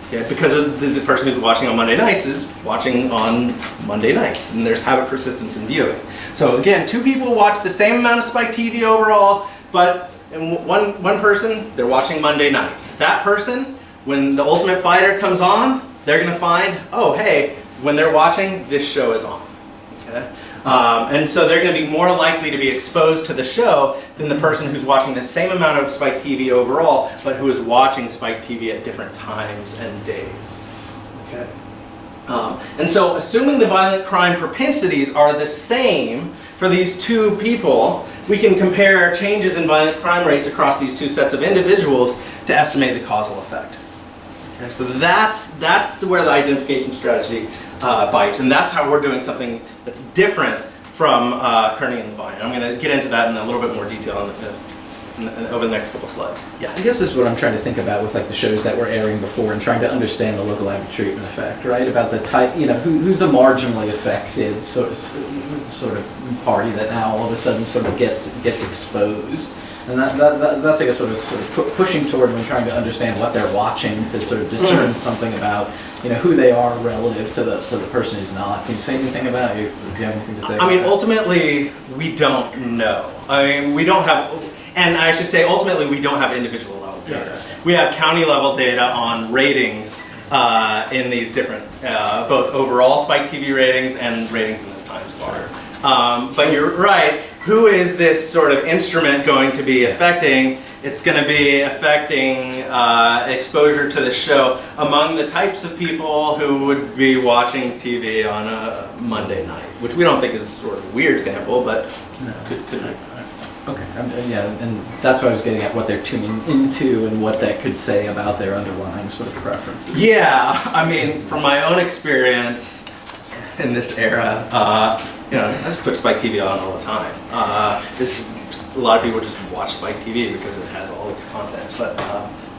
Okay? Because of the person who's watching on Monday nights is watching on Monday nights, and there's habit persistence in viewing. So again, two people watch the same amount of Spike TV overall, but one person, they're watching Monday nights. That person, when the Ultimate Fighter comes on, they're going to find, oh hey, when they're watching, this show is on. Okay? And so they're going to be more likely to be exposed to the show than the person who's watching the same amount of Spike TV overall, but who is watching Spike TV at different times and days. Okay. And so assuming the violent crime propensities are the same for these two people, we can compare changes in violent crime rates across these two sets of individuals to estimate the causal effect. Okay, so that's where the identification strategy bites, and that's how we're doing something that's different from Kearney and Levine. I'm going to get into that in a little bit more detail over the next couple slides. Yeah. I guess this is what I'm trying to think about with like the shows that were airing before and trying to understand the local average treatment effect, right? About the type, who's the marginally affected sort of party that now all of a sudden sort of gets exposed. And that's I guess what is pushing toward when trying to understand what they're watching to sort of discern something about who they are relative to the person who's not. Can you say anything about it? Do you have anything to say? I mean, ultimately, we don't know. I mean, we don't have, and I should say, ultimately, we don't have individual level data. We have county level data on ratings in these different, both overall Spike TV ratings and ratings in this time slot. But you're right. Who is this sort of instrument going to be affecting? It's going to be affecting exposure to the show among the types of people who would be watching TV on a Monday night, which we don't think is sort of a weird sample, but could be. Okay, yeah, and that's what I was getting at, what they're tuning into and what that could say about their underlying sort of preferences. Yeah, I mean, from my own experience in this era, I just put Spike TV on all the time. A lot of people just watch Spike TV because it has all this content, but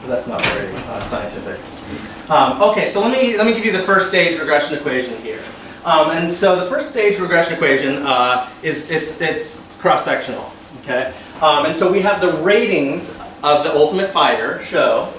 that's not very scientific. Okay, so let me give you the first stage regression equation here. And so the first stage regression equation it's cross-sectional. Okay, and so we have the ratings of the Ultimate Fighter show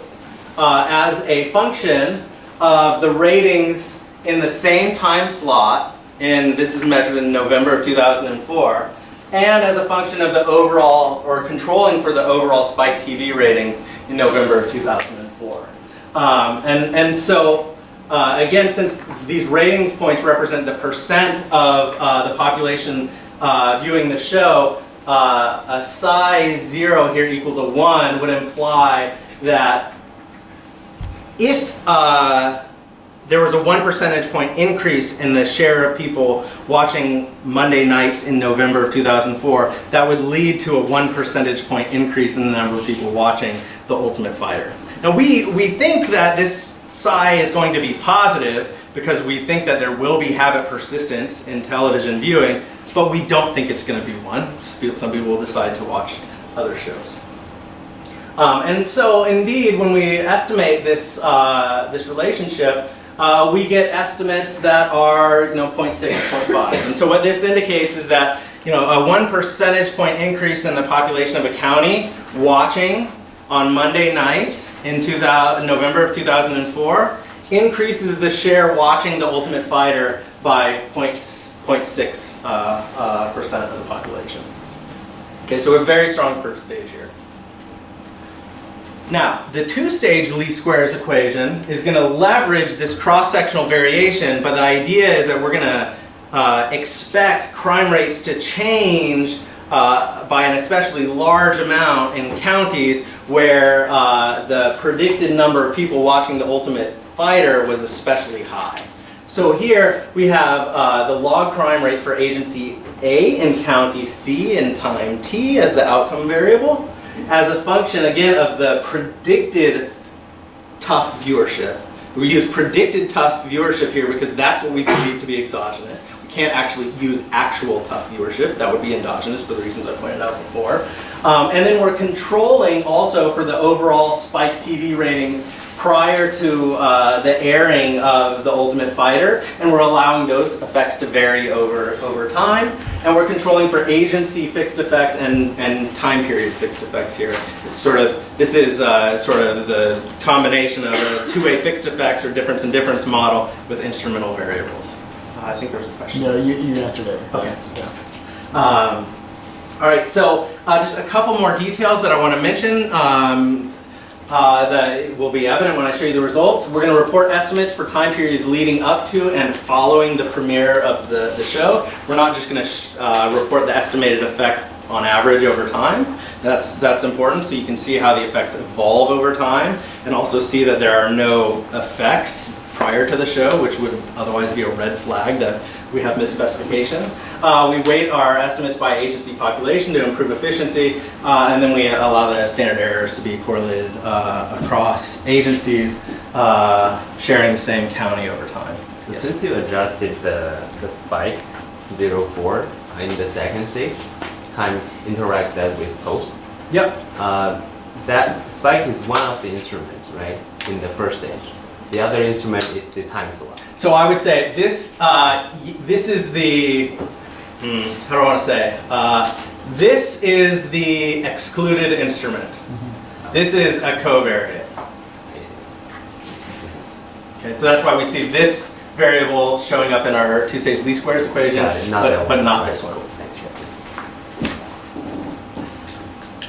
as a function of the ratings in the same time slot, and this is measured in November of 2004, and as a function of the overall, or controlling for the overall Spike TV ratings in November of 2004. And so, again, since these ratings points represent the percent of the population viewing the show, a psi 0 here equal to 1 would imply that if there was a 1 percentage point increase in the share of people watching Monday nights in November of 2004, that would lead to a 1 percentage point increase in the number of people watching The Ultimate Fighter. Now we think that this psi is going to be positive because we think that there will be habit persistence in television viewing, but we don't think it's going to be one. Some people will decide to watch other shows. And so indeed, when we estimate this, this relationship, we get estimates that are 0.6, 0.5. And so what this indicates is that a 1 percentage point increase in the population of a county watching on Monday nights in November of 2004 increases the share watching The Ultimate Fighter by 0.6% of the population. Okay, so a very strong first stage here. Now, the two-stage least squares equation is going to leverage this cross-sectional variation, but the idea is that we're going to expect crime rates to change by an especially large amount in counties where the predicted number of people watching The Ultimate Fighter was especially high. So here we have the log crime rate for agency A in county C in time t as the outcome variable, as a function again of the predicted tough viewership. We use predicted tough viewership here because that's what we believe to be exogenous. We can't actually use actual tough viewership. That would be endogenous for the reasons I pointed out before. And then we're controlling also for the overall Spike TV ratings prior to the airing of The Ultimate Fighter, and we're allowing those effects to vary over time. And we're controlling for agency fixed effects and time period fixed effects here. It's this is sort of the combination of a two-way fixed effects or difference in difference model with instrumental variables. I think there was a question. No, you answered it. Okay. Yeah. All right, so just a couple more details that I want to mention that will be evident when I show you the results. We're going to report estimates for time periods leading up to and following the premiere of the show. We're not just going to report the estimated effect on average over time. That's important so you can see how the effects evolve over time and also see that there are no effects prior to the show, which would otherwise be a red flag that we have misspecification. We weight our estimates by agency population to improve efficiency, and then we allow the standard errors to be correlated across agencies, sharing the same county over time. So Yes. since you adjusted the spike 0.4 in the second stage, times interact that with post, Yep. that spike is one of the instruments, right, in the first stage. The other instrument is the time slot. So I would say this this is the how do I want to say this is the excluded instrument. This is a covariate. Okay, so that's why we see this variable showing up in our two-stage least squares equation, but not this one.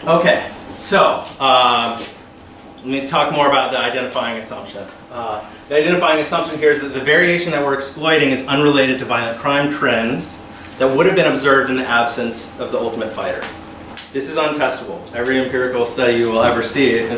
Okay, so let me talk more about the identifying assumption. The identifying assumption here is that the variation that we're exploiting is unrelated to violent crime trends that would have been observed in the absence of The Ultimate Fighter. This is untestable. Every empirical study you will ever see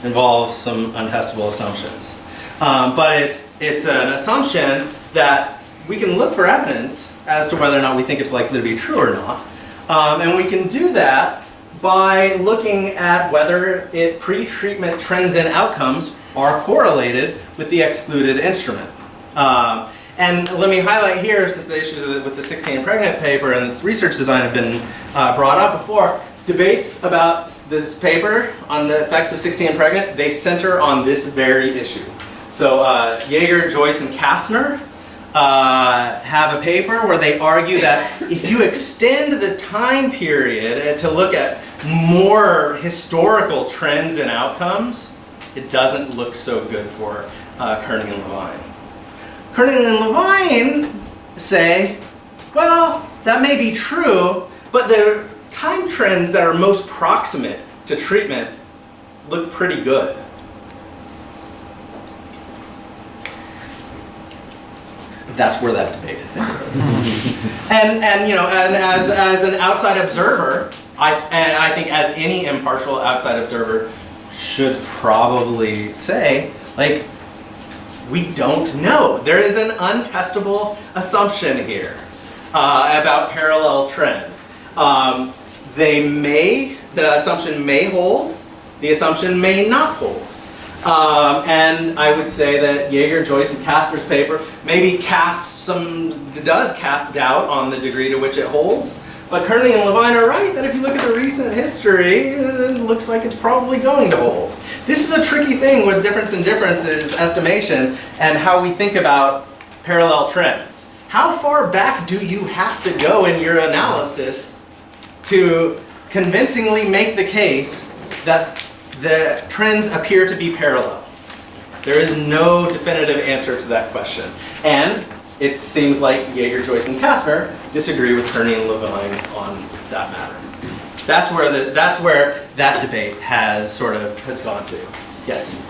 involves some untestable assumptions. But it's an assumption that we can look for evidence as to whether or not we think it's likely to be true or not. And we can do that by looking at whether pre-treatment trends and outcomes are correlated with the excluded instrument. And let me highlight here, since the issues with the 16 and pregnant paper and its research design have been brought up before, debates about this paper on the effects of 16 and pregnant, they center on this very issue. So Yeager, Joyce, and Kastner have a paper where they argue that if you extend the time period to look at more historical trends and outcomes, it doesn't look so good for Koenig and Levine. Koenig and Levine say, well, that may be true, but the time trends that are most proximate to treatment look pretty good. That's where that debate is. And as an outside observer, I think as any impartial outside observer should probably say, like, We don't know. There is an untestable assumption here about parallel trends. The assumption may hold, the assumption may not hold. And I would say that Jaeger, Joyce, and Casper's paper maybe does cast doubt on the degree to which it holds. But Kearney and Levine are right that if you look at the recent history, it looks like it's probably going to hold. This is a tricky thing with difference in differences estimation and how we think about parallel trends. How far back do you have to go in your analysis to convincingly make the case that the trends appear to be parallel? There is no definitive answer to that question. And it seems like Jaeger, Joyce, and Kastner disagree with Kearney and Levine on that matter. That's where that debate has gone to. Yes?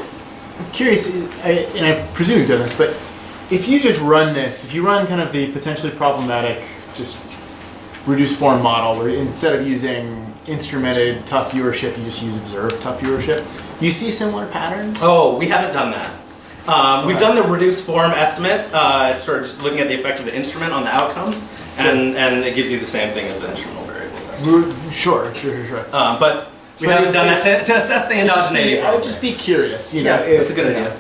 I'm curious, and I presume you've done this, but if you just run this, if you run kind of the potentially problematic, just reduced form model, where instead of using instrumented tough viewership, you just use observed tough viewership, do you see similar patterns? Oh, we haven't done that. We've done the reduced form estimate, sort of just looking at the effect of the instrument on the outcomes, and it gives you the same thing as the instrumental variables estimate. Sure. But we haven't done that to assess the endogeneity. I would just be curious, you know. Yeah, that's a good idea.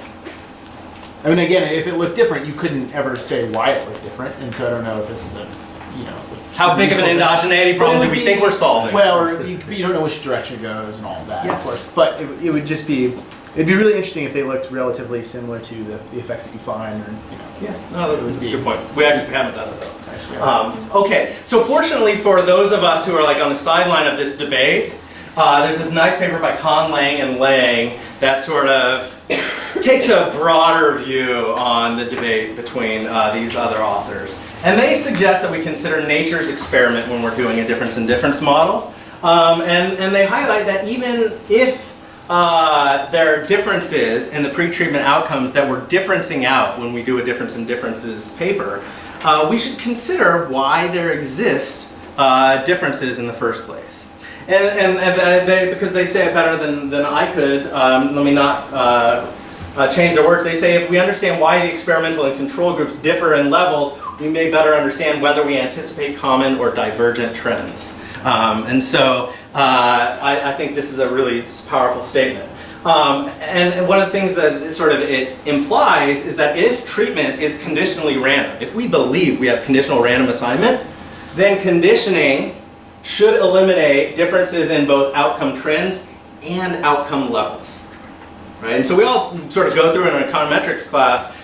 I mean, again, if it looked different, you couldn't ever say why it looked different, and so I don't know if this is a, you know. How big of an endogeneity problem do we think we're solving? Well, or you don't know which direction it goes and all of that, of course. But it would just be, it'd be really interesting if they looked relatively similar to the effects that you find, or, you know. Yeah, no, that's a good point. We haven't done it though. Actually, Okay, so fortunately for those of us who are like on the sideline of this debate, there's this nice paper by Kahn, Lang, and Lang that sort of takes a broader view on the debate between these other authors. And they suggest that we consider nature's experiment when we're doing a difference in difference model. And they highlight that even if there are differences in the pretreatment outcomes that we're differencing out when we do a difference in differences paper, we should consider why there exist differences in the first place. And because they say it better than I could, let me not change their words. They say if we understand why the experimental and control groups differ in levels, we may better understand whether we anticipate common or divergent trends. And so I think this is a really powerful statement. And one of the things that it implies is that if treatment is conditionally random, if we believe we have conditional random assignment, then conditioning should eliminate differences in both outcome trends and outcome levels. Right? And so we all sort of go through in an econometrics class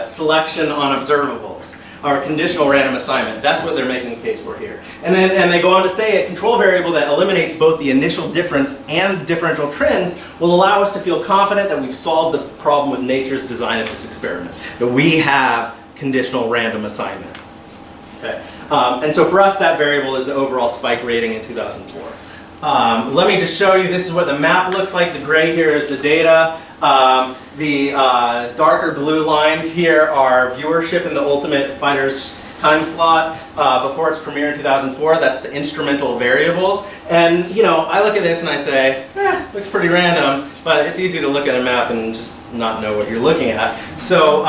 selection on observables, or conditional random assignment. That's what they're making a case for here. And they go on to say a control variable that eliminates both the initial difference and differential trends will allow us to feel confident that we've solved the problem with nature's design of this experiment, that we have conditional random assignment. Okay. And so for us, that variable is the overall spike rating in 2004. Let me just show you, this is what the map looks like. The gray here is the data. The darker blue lines here are viewership in the Ultimate Fighter's time slot before its premiere in 2004. That's the instrumental variable. And you know, I look at this and I say, looks pretty random, but it's easy to look at a map and just not know what you're looking at. So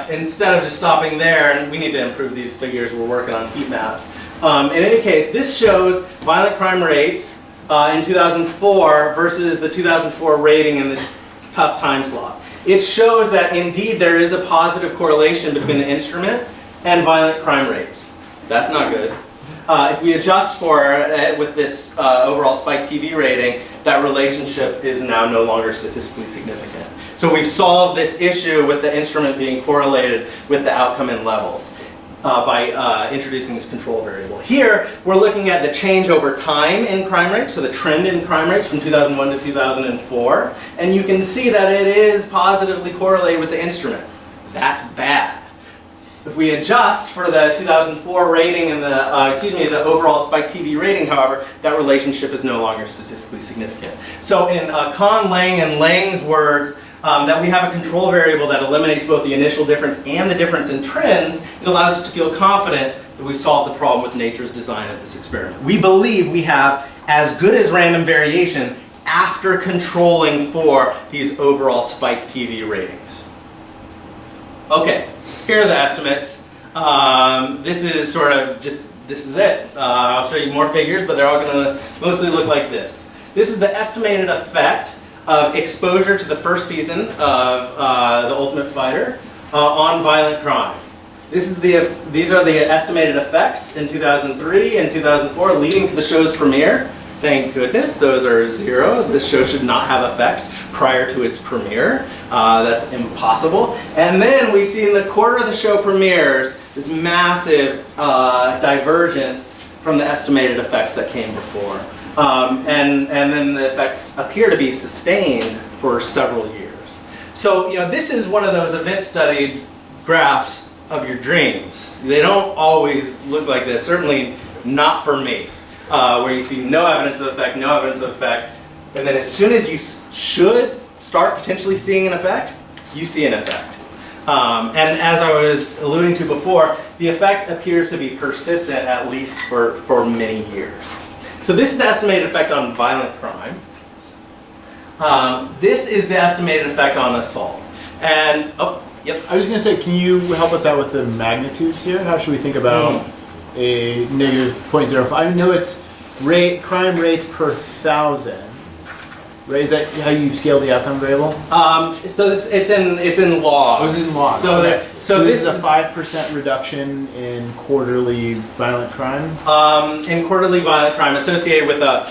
instead of just stopping there, and we need to improve these figures, we're working on heat maps. In any case, this shows violent crime rates in 2004 versus the 2004 rating in the tough time slot. It shows that indeed there is a positive correlation between the instrument and violent crime rates. That's not good. If we adjust for it with this overall spike TV rating, that relationship is now no longer statistically significant. So we've solved this issue with the instrument being correlated with the outcome in levels by introducing this control variable. Here, we're looking at the change over time in crime rates, so the trend in crime rates from 2001 to 2004, and you can see that it is positively correlated with the instrument. That's bad. If we adjust for the 2004 rating and the overall spike TV rating, however, that relationship is no longer statistically significant. So in Kahn, Lang, and Lang's words, that we have a control variable that eliminates both the initial difference and the difference in trends, it allows us to feel confident that we've solved the problem with nature's design of this experiment. We believe we have as good as random variation after controlling for these overall spike TV ratings. Okay, here are the estimates. This is sort of just, this is it. I'll show you more figures, but they're all going to mostly look like this. This is the estimated effect of exposure to the first season of The Ultimate Fighter on violent crime. These are the estimated effects in 2003 and 2004 leading to the show's premiere. Thank goodness, those are 0. This show should not have effects prior to its premiere. That's impossible. And then we see in the quarter the show premieres this massive divergence from the estimated effects that came before. And then the effects appear to be sustained for several years. So, you know, this is one of those event studied graphs of your dreams. They don't always look like this, certainly not for me, where you see no evidence of effect, no evidence of effect, and then as soon as you should start potentially seeing an effect, you see an effect. And as I was alluding to before, the effect appears to be persistent at least for many years. So this is the estimated effect on violent crime. This is the estimated effect on assault. And, oh, yep. I was going to say, can you help us out with the magnitudes here? How should we think about a negative 0.05? I know it's crime rates per thousand. Right? Is that how you scale the outcome variable? So it's in logs. Oh, it's in logs. So, okay. so this is a 5% reduction in quarterly violent crime? In quarterly violent crime associated with a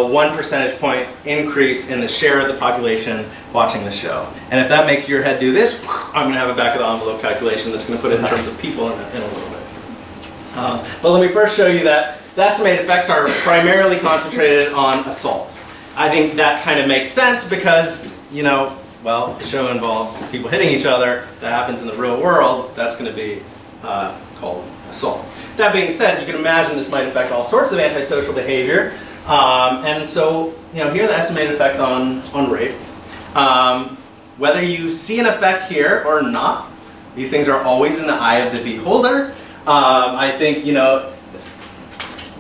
1 percentage point increase in the share of the population watching the show. And if that makes your head do this, I'm going to have a back of the envelope calculation that's going to put it in terms of people in a little bit. But let me first show you that the estimated effects are primarily concentrated on assault. I think that kind of makes sense because, you know, well, the show involved people hitting each other. That happens in the real world. That's going to be called assault. That being said, you can imagine this might affect all sorts of antisocial behavior. And so, you know, here are the estimated effects on rape. Whether you see an effect here or not, these things are always in the eye of the beholder. I think, you know,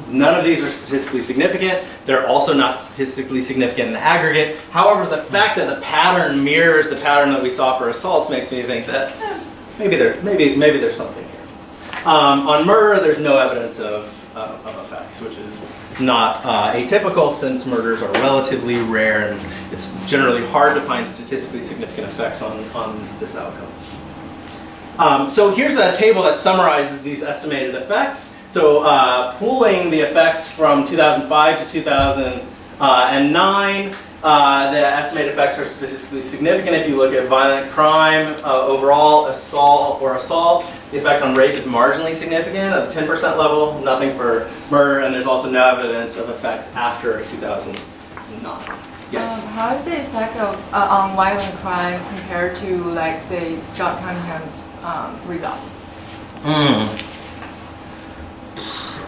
none of these are statistically significant. They're also not statistically significant in the aggregate. However, the fact that the pattern mirrors the pattern that we saw for assaults makes me think that maybe there's something here. On murder, there's no evidence of effects, which is not atypical since murders are relatively rare and it's generally hard to find statistically significant effects on this outcome. So here's a table that summarizes these estimated effects. So pooling the effects from 2005 to 2009, the estimated effects are statistically significant. If you look at violent crime overall, assault, the effect on rape is marginally significant at the 10% level, nothing for murder, and there's also no evidence of effects after 2009. Yes? How is the effect on violent crime compared to, like, say, Scott Cunningham's result?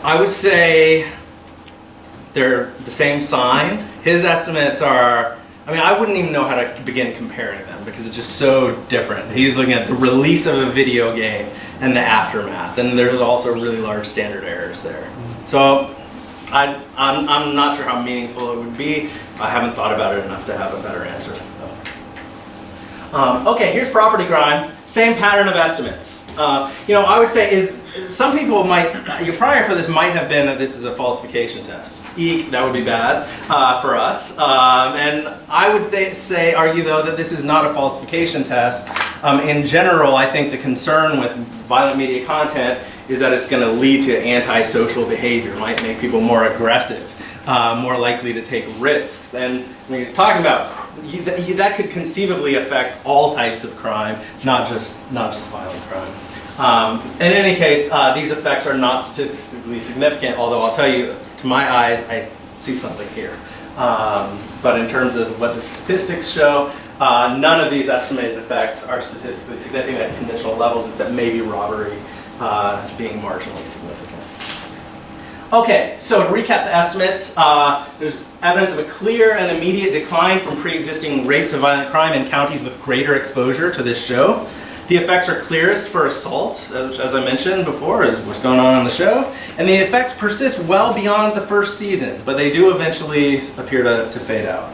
I would say they're the same sign. His estimates are, I mean, I wouldn't even know how to begin comparing them because it's just so different. He's looking at the release of a video game and the aftermath, and there's also really large standard errors there. So I'm not sure how meaningful it would be. I haven't thought about it enough to have a better answer. Okay, here's property crime. Same pattern of estimates. You know, I would say some people might, your prior for this might have been that this is a falsification test. Eek, that would be bad for us. And I would argue though that this is not a falsification test. In general, I think the concern with violent media content is that it's going to lead to antisocial behavior. It might make people more aggressive, more likely to take risks. And when you're talking about that could conceivably affect all types of crime, not just violent crime. In any case, these effects are not statistically significant, although I'll tell you, to my eyes, I see something here. But in terms of what the statistics show, none of these estimated effects are statistically significant at conventional levels, except maybe robbery being marginally significant. Okay, so to recap the estimates, there's evidence of a clear and immediate decline from pre-existing rates of violent crime in counties with greater exposure to this show. The effects are clearest for assaults, which, as I mentioned before, is what's going on the show. And the effects persist well beyond the first season, but they do eventually appear to fade out.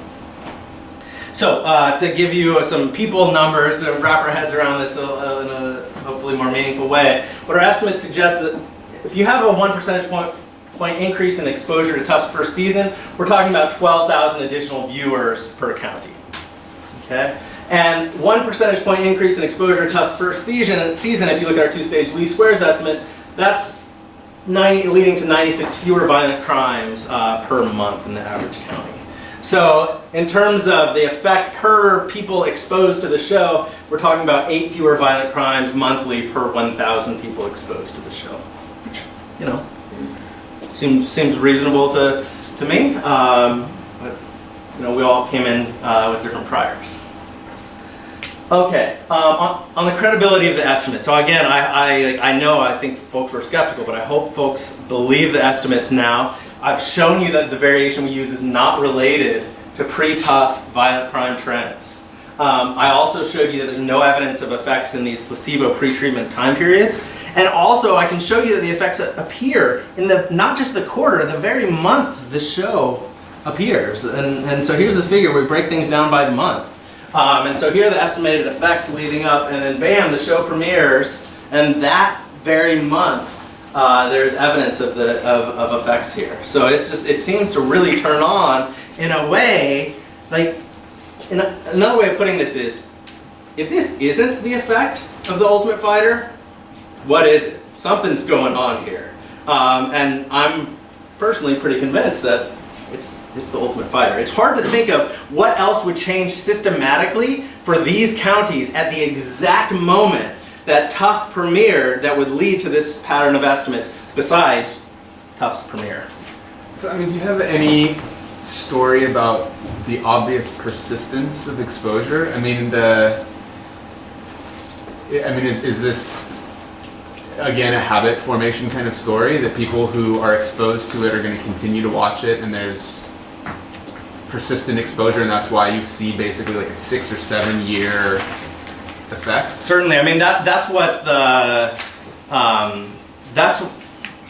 So to give you some people numbers to wrap our heads around this in a hopefully more meaningful way, what our estimates suggest that if you have a 1 percentage point increase in exposure to Tufts first season, we're talking about 12,000 additional viewers per county. Okay? And 1 percentage point increase in exposure to Tufts first season, if you look at our two-stage least squares estimate, that's leading to 96 fewer violent crimes per month in the average county. So in terms of the effect per people exposed to the show, we're talking about 8 fewer violent crimes monthly per 1,000 people exposed to the show, which, you know, seems reasonable to me. But you know, we all came in with different priors. Okay, on the credibility of the estimate. So again, I think folks were skeptical, but I hope folks believe the estimates now. I've shown you that the variation we use is not related to pre-Tuft violent crime trends. I also showed you that there's no evidence of effects in these placebo pre-treatment time periods. And also I can show you that the effects appear in not just the quarter, the very month the show appears. And so here's this figure where we break things down by the month. And so here are the estimated effects leading up, and then bam, the show premieres, and that very month there's evidence of effects here. So it seems to really turn on in a way, like, another way of putting this is, if this isn't the effect of the Ultimate Fighter, what is it? Something's going on here. And I'm personally pretty convinced that it's the Ultimate Fighter. It's hard to think of what else would change systematically for these counties at the exact moment that Tuft premiered that would lead to this pattern of estimates besides Tuft's premiere. So, I mean, do you have any story about the obvious persistence of exposure? I mean, is this, again, a habit formation kind of story, that people who are exposed to it are going to continue to watch it, and there's persistent exposure, and that's why you see basically like a 6 or 7 year effect? Certainly. I mean, that's what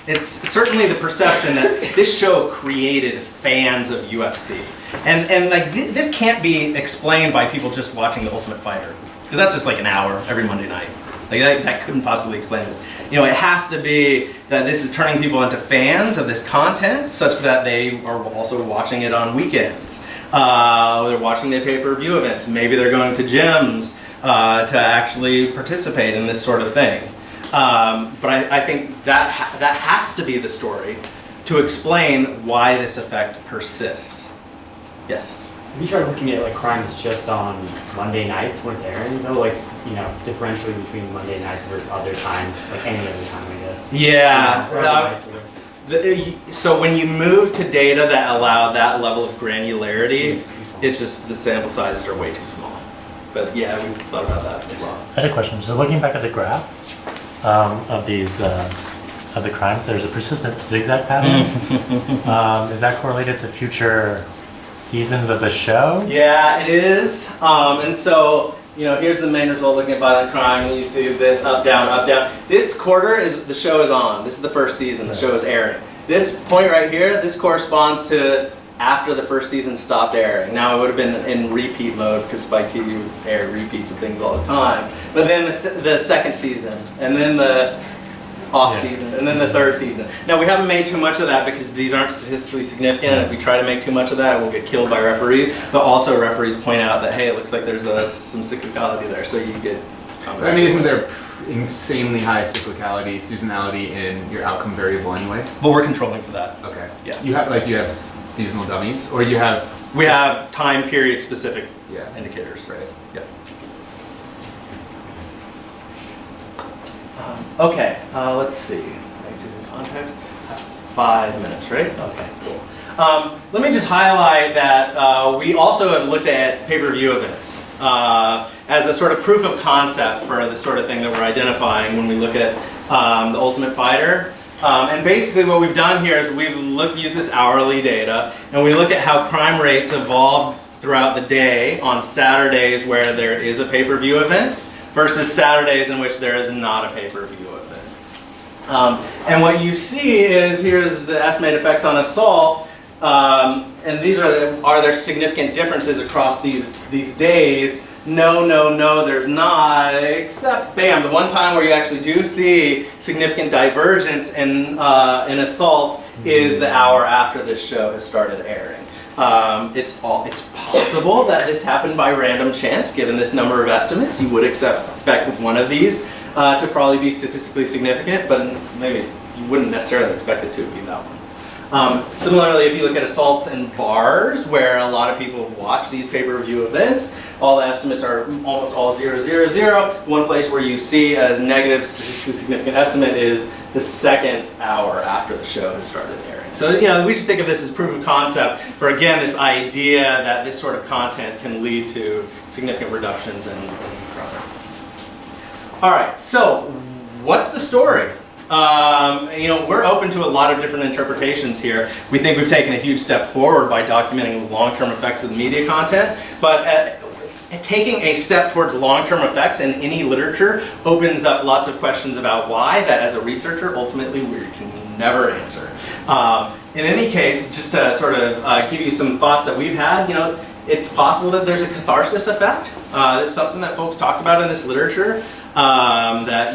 it's certainly the perception that this show created fans of UFC. And like, this can't be explained by people just watching The Ultimate Fighter, because that's just like an hour every Monday night. Like, that couldn't possibly explain this. You know, it has to be that this is turning people into fans of this content, such that they are also watching it on weekends. They're watching their pay-per-view events. Maybe they're going to gyms to actually participate in this sort of thing. But I think that has to be the story to explain why this effect persists. Yes? Have you tried looking at like crimes just on Monday nights when it's airing? You know, like, you know, differentially between Monday nights versus other times, like any other time, I guess. Yeah. So when you move to data that allow that level of granularity, it's just the sample sizes are way too small. But yeah, we thought about that as well. I had a question. So looking back at the graph of these of the crimes, there's a persistent zigzag pattern. Is that correlated to future seasons of the show? Yeah, it is. And so, you know, here's the main result looking at violent crime, and you see this up, down, up, down. This quarter the show is on. This is the first season. The show is airing. This point right here, this corresponds to after the first season stopped airing. Now it would have been in repeat mode because Spike TV aired repeats of things all the time. But then the second season, and then the off season, and then the third season. Now we haven't made too much of that because these aren't statistically significant, and if we try to make too much of that, we'll get killed by referees. But also referees point out that, hey, it looks like there's some cyclicality there, so you get... I mean, isn't there insanely high cyclicality, seasonality in your outcome variable anyway? But we're controlling for that. Okay. Yeah. You have seasonal dummies, or you have... We have time period specific indicators. Right. Yeah. Okay, let's see. I do the context. 5 minutes, right? Okay, cool. Let me just highlight that we also have looked at pay-per-view events as a sort of proof of concept for the sort of thing that we're identifying when we look at the Ultimate Fighter. And basically what we've done here is we've used this hourly data, and we look at how crime rates evolve throughout the day on Saturdays where there is a pay-per-view event versus Saturdays in which there is not a pay-per-view event. And what you see is, here's the estimated effects on assault. And these are there significant differences across these days? No, there's not, except, bam, the one time where you actually do see significant divergence in assaults is the hour after this show has started airing. It's possible that this happened by random chance, given this number of estimates. You would expect one of these to probably be statistically significant, but maybe you wouldn't necessarily expect it to be that one. Similarly, if you look at assaults in bars, where a lot of people watch these pay-per-view events, all the estimates are almost all 0, 0, 0. One place where you see a negative statistically significant estimate is the second hour after the show has started airing. So, we should think of this as proof of concept for, again, this idea that this sort of content can lead to significant reductions in crime. All right, so what's the story? We're open to a lot of different interpretations here. We think we've taken a huge step forward by documenting the long-term effects of the media content, but taking a step towards long-term effects in any literature opens up lots of questions about why that, as a researcher, ultimately we can never answer. In any case, just to sort of give you some thoughts that we've had, it's possible that there's a catharsis effect. This is something that folks talked about in this literature, that,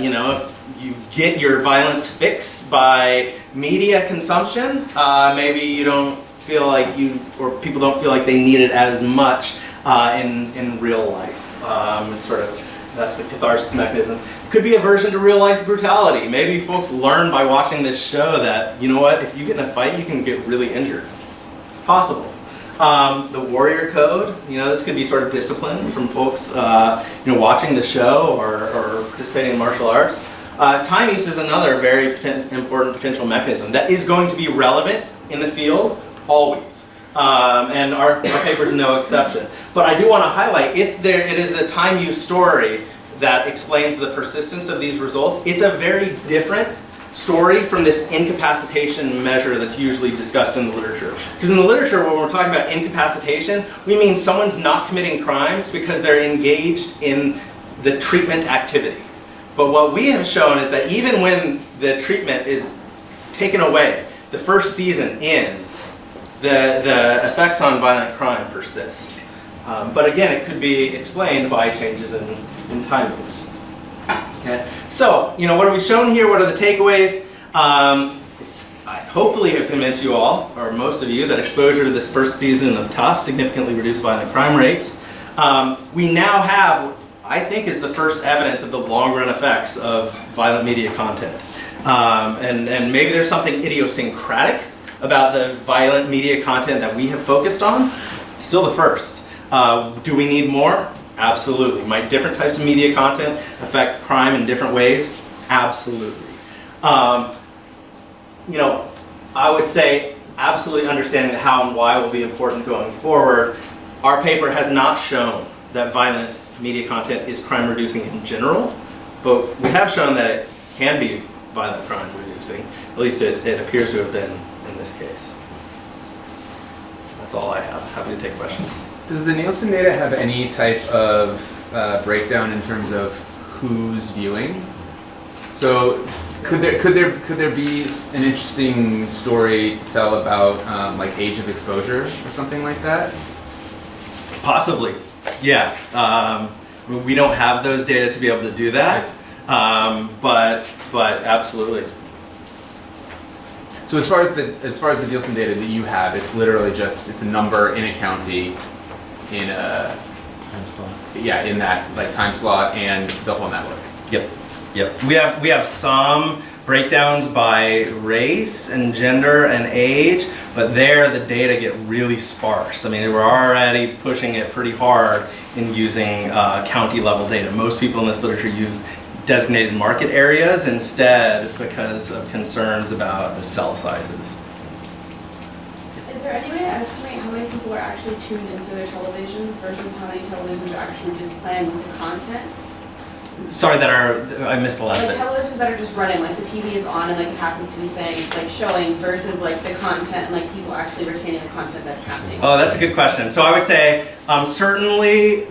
you get your violence fix by media consumption. Maybe you don't feel like or people don't feel like they need it as much in real life. That's the catharsis mechanism. Could be aversion to real life brutality. Maybe folks learn by watching this show that, if you get in a fight, you can get really injured. It's possible. The warrior code, this could be sort of discipline from folks, watching the show or participating in martial arts. Time use is another very important potential mechanism that is going to be relevant in the field always, and our paper is no exception. But I do want to highlight, if it is a time use story that explains the persistence of these results, it's a very different story from this incapacitation measure that's usually discussed in the literature. Because in the literature, when we're talking about incapacitation, we mean someone's not committing crimes because they're engaged in the treatment activity. But what we have shown is that even when the treatment is taken away, the first season ends, the effects on violent crime persist. But again, it could be explained by changes in time use. Okay. So, what are we shown here? What are the takeaways? I hopefully have convinced you all, or most of you, that exposure to this first season of Tough significantly reduced violent crime rates. We now have, I think, is the first evidence of the long-run effects of violent media content. And maybe there's something idiosyncratic about the violent media content that we have focused on. Still the first. Do we need more? Absolutely. Might different types of media content affect crime in different ways? Absolutely. I would say absolutely understanding the how and why will be important going forward. Our paper has not shown that violent media content is crime reducing in general, but we have shown that it can be violent crime reducing. At least it appears to have been in this case. That's all I have. Happy to take questions. Does the Nielsen data have any type of breakdown in terms of who's viewing? So could there be an interesting story to tell about like age of exposure or something like that? Possibly, yeah. We don't have those data to be able to do that, but absolutely. So as far as the Nielsen data that you have, it's literally just it's a number in a county, in a time slot. Yeah, in that like time slot and the whole network. Yep. We have some breakdowns by race and gender and age, but there the data get really sparse. I mean, we're already pushing it pretty hard in using county level data. Most people in this literature use designated market areas instead because of concerns about the cell sizes. Is there any way to estimate how many people are actually tuned into their televisions versus how many televisions are actually just playing with the content? Sorry I missed the last bit. Televisions that are just running, like the TV is on and like it happens to be saying, like showing versus like the content and like people actually retaining the content that's happening. Oh, that's a good question. So I would say certainly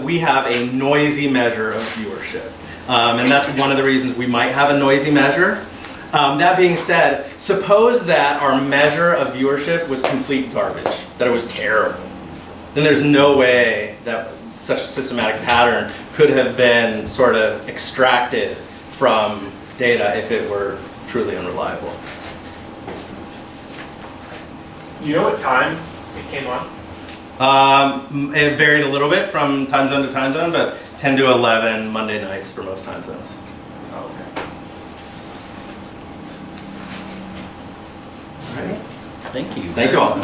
we have a noisy measure of viewership. And that's one of the reasons we might have a noisy measure. That being said, suppose that our measure of viewership was complete garbage, that it was terrible. Then there's no way that such a systematic pattern could have been sort of extracted from data if it were truly unreliable. You know what time it came on? It varied a little bit from time zone to time zone, but 10 to 11 Monday nights for most time zones. Okay. All right. Thank you. Thank you all.